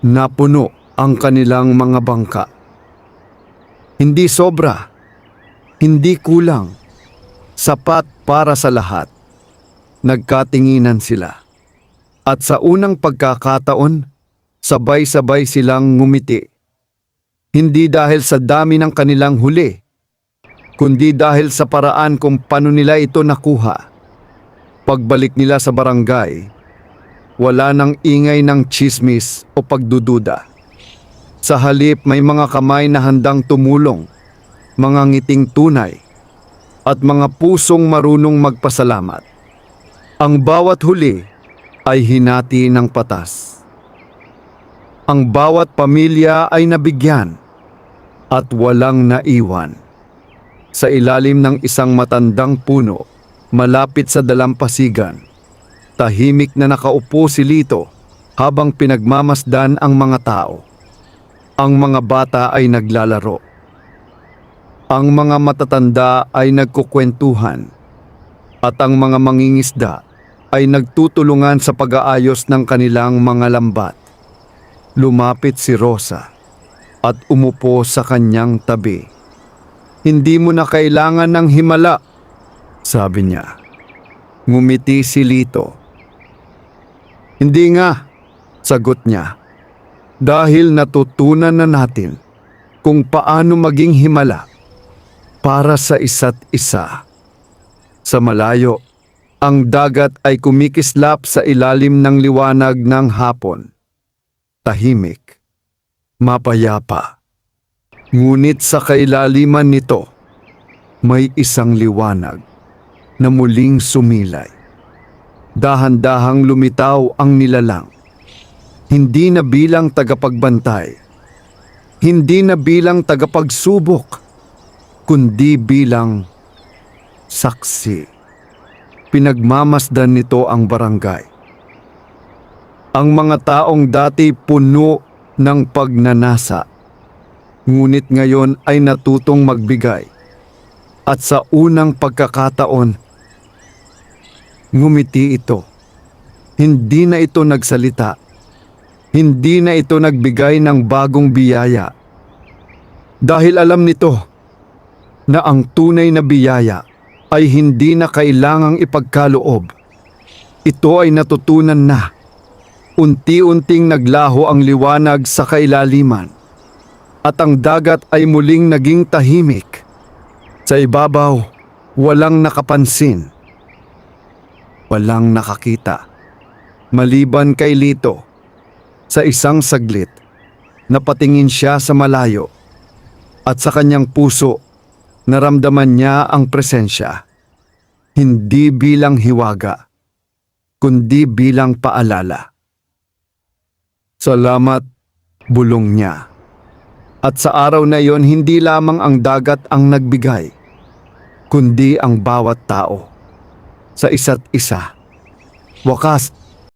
napuno ang kanilang mga bangka. Hindi sobra, hindi kulang, sapat para sa lahat. Nagkatinginan sila. At sa unang pagkakataon, sabay-sabay silang ngumiti. Hindi dahil sa dami ng kanilang huli, kundi dahil sa paraan kung paano nila ito nakuha. Pagbalik nila sa barangay, wala nang ingay ng tsismis o pagdududa. Sa halip, may mga kamay na handang tumulong, mga ngiting tunay, at mga pusong marunong magpasalamat. Ang bawat huli ay hinati ng patas. Ang bawat pamilya ay nabigyan at walang naiwan. Sa ilalim ng isang matandang puno, malapit sa dalampasigan, tahimik na nakaupo si Lito habang pinagmamasdan ang mga tao. Ang mga bata ay naglalaro. Ang mga matatanda ay nagkukwentuhan. At ang mga mangingisda ay nagtutulungan sa pag-aayos ng kanilang mga lambat. Lumapit si Rosa at umupo sa kanyang tabi. Hindi mo na kailangan ng himala, sabi niya. Ngumiti si Lito. Hindi nga, sagot niya. Dahil natutunan na natin kung paano maging himala para sa isa't isa. Sa malayo, ang dagat ay kumikislap sa ilalim ng liwanag ng hapon. Tahimik, mapayapa. Ngunit sa kailaliman nito, may isang liwanag na muling sumilay. Dahan-dahang lumitaw ang nilalang. Hindi na bilang tagapagbantay, hindi na bilang tagapagsubok, kundi bilang saksi. Pinagmamasdan nito ang barangay. Ang mga taong dati puno ng pagnanasa, ngunit ngayon ay natutong magbigay. At sa unang pagkakataon, ngumiti ito. Hindi na ito nagsalita. Hindi na ito nagbigay ng bagong biyaya. Dahil alam nito na ang tunay na biyaya ay hindi na kailangang ipagkaloob. Ito ay natutunan na. Unti-unting naglaho ang liwanag sa kailaliman at ang dagat ay muling naging tahimik. Sa ibabaw, walang nakapansin. Walang nakakita. Maliban kay Lito. Sa isang saglit, napatingin siya sa malayo at sa kanyang puso, naramdaman niya ang presensya. Hindi bilang hiwaga, kundi bilang paalala. Salamat, bulong niya. At sa araw na iyon, hindi lamang ang dagat ang nagbigay, kundi ang bawat tao. Sa isa't isa. Wakas,